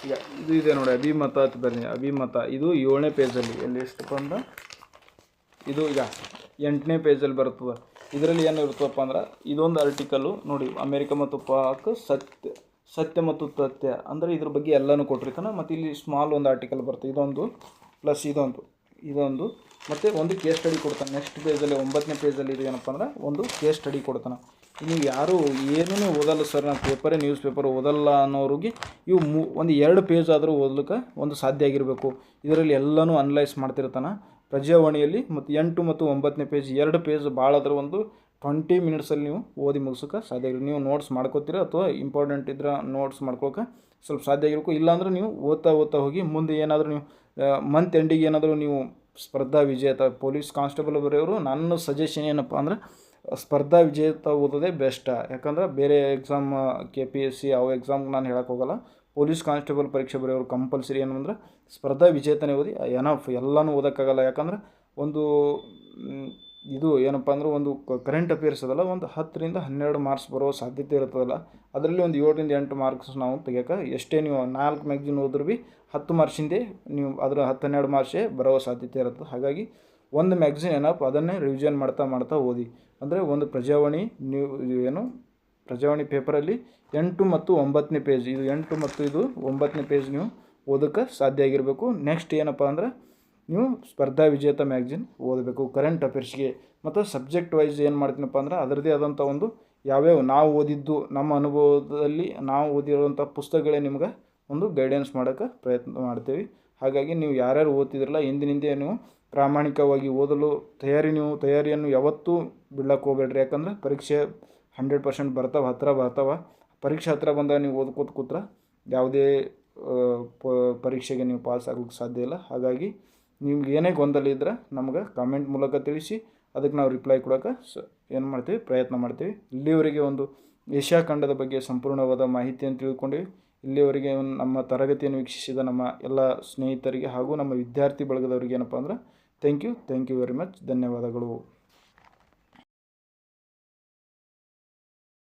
ಈಗ ಇದು ಇದೆ ನೋಡಿ ಅಭಿಮತ ಅಂತ ಬನ್ನಿ. ಅಭಿಮತ ಇದು 7ನೇ ಪೇಜಲ್ಲಿ, ಎಲ್ಲಿ ಎಷ್ಟಪ್ಪ ಅಂದ್ರೆ ಇದು ಈಗ 8ನೇ ಪೇಜಲ್ಲಿ ಬರ್ತದೆ. ಇದರಲ್ಲಿ ಏನು ಇರ್ತದಪ್ಪ ಅಂದ್ರೆ, ಇದೊಂದು ಆರ್ಟಿಕಲ್ಲು ನೋಡಿ, ಅಮೇರಿಕ ಮತ್ತು ಪಾಕ್ ಸತ್ಯ ಮತ್ತು ತಥ್ಯ ಅಂದರೆ ಇದ್ರ ಬಗ್ಗೆ ಎಲ್ಲನೂ ಕೊಟ್ಟಿರ್ತಾನೆ. ಮತ್ತು ಇಲ್ಲಿ ಸ್ಮಾಲ್ ಒಂದು ಆರ್ಟಿಕಲ್ ಬರ್ತದೆ, ಇದೊಂದು ಪ್ಲಸ್ ಇದೊಂದು ಮತ್ತು ಒಂದು ಕೇಸ್ ಸ್ಟಡಿ ಕೊಡ್ತಾನೆ. ನೆಕ್ಸ್ಟ್ ಪೇಜಲ್ಲಿ 9ನೇ ಪೇಜಲ್ಲಿ ಇದು ಏನಪ್ಪ ಅಂದ್ರೆ ಒಂದು ಕೇಸ್ ಸ್ಟಡಿ ಕೊಡ್ತಾನೆ. ನೀವು ಯಾರು ಏನೂ ಓದಲ್ಲ ಸರ್, ನಾನು ನ್ಯೂಸ್ ಪೇಪರ್ ಓದಲ್ಲ ಅನ್ನೋರಿಗೆ ಇವು 1-2 ಪೇಜ್ ಆದರೂ ಓದ್ಲಿಕ್ಕೆ ಒಂದು ಸಾಧ್ಯ ಆಗಿರಬೇಕು. ಇದರಲ್ಲಿ ಎಲ್ಲನೂ ಅನಲೈಸ್ ಮಾಡ್ತಿರ್ತಾನೆ ಪ್ರಜಾವಾಣಿಯಲ್ಲಿ. ಮತ್ತು 8 ಮತ್ತು 9ನೇ ಪೇಜ್ 2 ಪೇಜ್ ಭಾಳ ಆದ್ರೆ ಒಂದು 20 ಮಿನಿಟ್ಸಲ್ಲಿ ನೀವು ಓದಿ ಮುಗಿಸೋಕೆ ಸಾಧ್ಯ ಆಗಿರೋ. ನೀವು ನೋಟ್ಸ್ ಮಾಡ್ಕೋತೀರ ಅಥವಾ ಇಂಪಾರ್ಟೆಂಟ್ ಇದ್ರೆ ನೋಟ್ಸ್ ಮಾಡ್ಕೊಳಕ್ಕೆ ಸ್ವಲ್ಪ ಸಾಧ್ಯ ಆಗಿರಬೇಕು. ಇಲ್ಲಾಂದ್ರೆ ನೀವು ಓದ್ತಾ ಹೋಗಿ ಮುಂದೆ ಏನಾದರೂ ನೀವು ಮಂತ್ ಎಂಡಿಗೆ ಏನಾದರೂ ನೀವು ಸ್ಪರ್ಧಾ ವಿಜೇತ ಪೊಲೀಸ್ ಕಾನ್ಸ್ಟೇಬಲ್ ಬರೆಯೋರು, ನನ್ನ ಸಜೆಷನ್ ಏನಪ್ಪ ಅಂದ್ರೆ ಸ್ಪರ್ಧಾ ವಿಜೇತ ಓದೋದೇ ಬೆಸ್ಟ್. ಯಾಕಂದ್ರೆ ಬೇರೆ ಎಕ್ಸಾಮ್ KPSC ಅವು ಎಕ್ಸಾಮ್ಗೆ ನಾನು ಹೇಳಕ್ಕೆ ಹೋಗಲ್ಲ. ಪೊಲೀಸ್ ಕಾನ್ಸ್ಟೇಬಲ್ ಪರೀಕ್ಷೆ ಬರೆಯೋರು ಕಂಪಲ್ಸರಿ ಏನಂದ್ರೆ ಸ್ಪರ್ಧಾ ವಿಜೇತನೇ ಓದಿ. ಎನಫ್ ಎಲ್ಲನೂ ಓದೋಕ್ಕಾಗಲ್ಲ. ಯಾಕಂದ್ರೆ ಒಂದು ಇದು ಏನಪ್ಪ ಅಂದ್ರೆ ಒಂದು ಕರೆಂಟ್ ಅಫೇರ್ಸ್ ಅದಲ್ಲ, ಒಂದು 10-12 ಮಾರ್ಕ್ಸ್ ಬರೋ ಸಾಧ್ಯತೆ ಇರ್ತದಲ್ಲ, ಅದರಲ್ಲಿ ಒಂದು 7-8 ಮಾರ್ಕ್ಸ್ ನಾವು ತೆಗಿಯೋಕೆ, ಎಷ್ಟೇ ನೀವು 4 ಮ್ಯಾಗ್ಝಿನ್ ಓದ್ರೂ ಭೀ 10 ಮಾರ್ಕ್ಸಿಂದೇ ನೀವು ಅದರ 10-12 ಮಾರ್ಕ್ಸೇ ಬರೋ ಸಾಧ್ಯತೆ ಇರುತ್ತೆ. ಹಾಗಾಗಿ ಒಂದು ಮ್ಯಾಗ್ಝಿನ್ ಏನಪ್ಪ ಅದನ್ನೇ ರಿವಿಷನ್ ಮಾಡ್ತಾ ಓದಿ. ಅಂದರೆ ಒಂದು ಪ್ರಜಾವಾಣಿ ಪೇಪರಲ್ಲಿ 8 ಮತ್ತು 9ನೇ ಪೇಜ್, ಇದು 8 ಮತ್ತು ಇದು 9ನೇ ಪೇಜ್ ನೀವು ಓದೋಕ್ಕೆ ಸಾಧ್ಯ ಆಗಿರಬೇಕು. ನೆಕ್ಸ್ಟ್ ಏನಪ್ಪ ಅಂದ್ರೆ ನೀವು ಸ್ಪರ್ಧಾ ವಿಜೇತ ಮ್ಯಾಗ್ಝಿನ್ ಓದಬೇಕು ಕರೆಂಟ್ ಅಫೇರ್ಸ್ಗೆ. ಮತ್ತು ಸಬ್ಜೆಕ್ಟ್ ವೈಸ್ ಏನು ಮಾಡ್ತೀನಪ್ಪ ಅಂದ್ರೆ ಅದರದ್ದೇ ಆದಂಥ ಒಂದು ಯಾವ್ಯಾವ ನಾವು ಓದಿದ್ದು ನಮ್ಮ ಅನುಭವದಲ್ಲಿ ನಾವು ಓದಿರುವಂಥ ಪುಸ್ತಕಗಳೇ ನಿಮ್ಗೆ ಒಂದು ಗೈಡೆನ್ಸ್ ಮಾಡೋಕ್ಕೆ ಪ್ರಯತ್ನ ಮಾಡ್ತೀವಿ. ಹಾಗಾಗಿ ನೀವು ಯಾರ್ಯಾರು ಓದ್ತಿದ್ರಲ್ಲ ಹಿಂದಿನಿಂದೆ ನೀವು ಪ್ರಾಮಾಣಿಕವಾಗಿ ಓದಲು ತಯಾರಿಯನ್ನು ಯಾವತ್ತೂ ಬಿಡ್ಲಕ್ಕೆ ಹೋಗಬೇಡ್ರಿ. ಯಾಕಂದ್ರೆ ಪರೀಕ್ಷೆ 100% ಬರ್ತಾವೆ. ಪರೀಕ್ಷೆ ಹತ್ರ ಬಂದಾಗ ನೀವು ಓದ್ಕೋತ ಕೂತ್ರೆ ಯಾವುದೇ ಪರೀಕ್ಷೆಗೆ ನೀವು ಪಾಸ್ ಆಗ್ಲಿಕ್ಕೆ ಸಾಧ್ಯ ಇಲ್ಲ. ಹಾಗಾಗಿ ನಿಮ್ಗೆ ಏನೇ ಗೊಂದಲ ಇದ್ದರೆ ನಮ್ಗೆ ಕಾಮೆಂಟ್ ಮೂಲಕ ತಿಳಿಸಿ, ಅದಕ್ಕೆ ನಾವು ರಿಪ್ಲೈ ಕೊಡೋಕೆ ಏನು ಮಾಡ್ತೀವಿ, ಪ್ರಯತ್ನ ಮಾಡ್ತೀವಿ. ಇಲ್ಲಿವರೆಗೆ ಒಂದು ಏಷ್ಯಾ ಖಂಡದ ಬಗ್ಗೆ ಸಂಪೂರ್ಣವಾದ ಮಾಹಿತಿಯನ್ನು ತಿಳ್ಕೊಂಡ್ವಿ. ಇಲ್ಲಿವರೆಗೆ ನಮ್ಮ ತರಗತಿಯನ್ನು ವೀಕ್ಷಿಸಿದ ನಮ್ಮ ಎಲ್ಲ ಸ್ನೇಹಿತರಿಗೆ ಹಾಗೂ ನಮ್ಮ ವಿದ್ಯಾರ್ಥಿ ಬಳಗದವರಿಗೆ ಏನಪ್ಪ ಅಂದ್ರೆ ಥ್ಯಾಂಕ್ ಯು ವೆರಿ ಮಚ್. ಧನ್ಯವಾದಗಳು.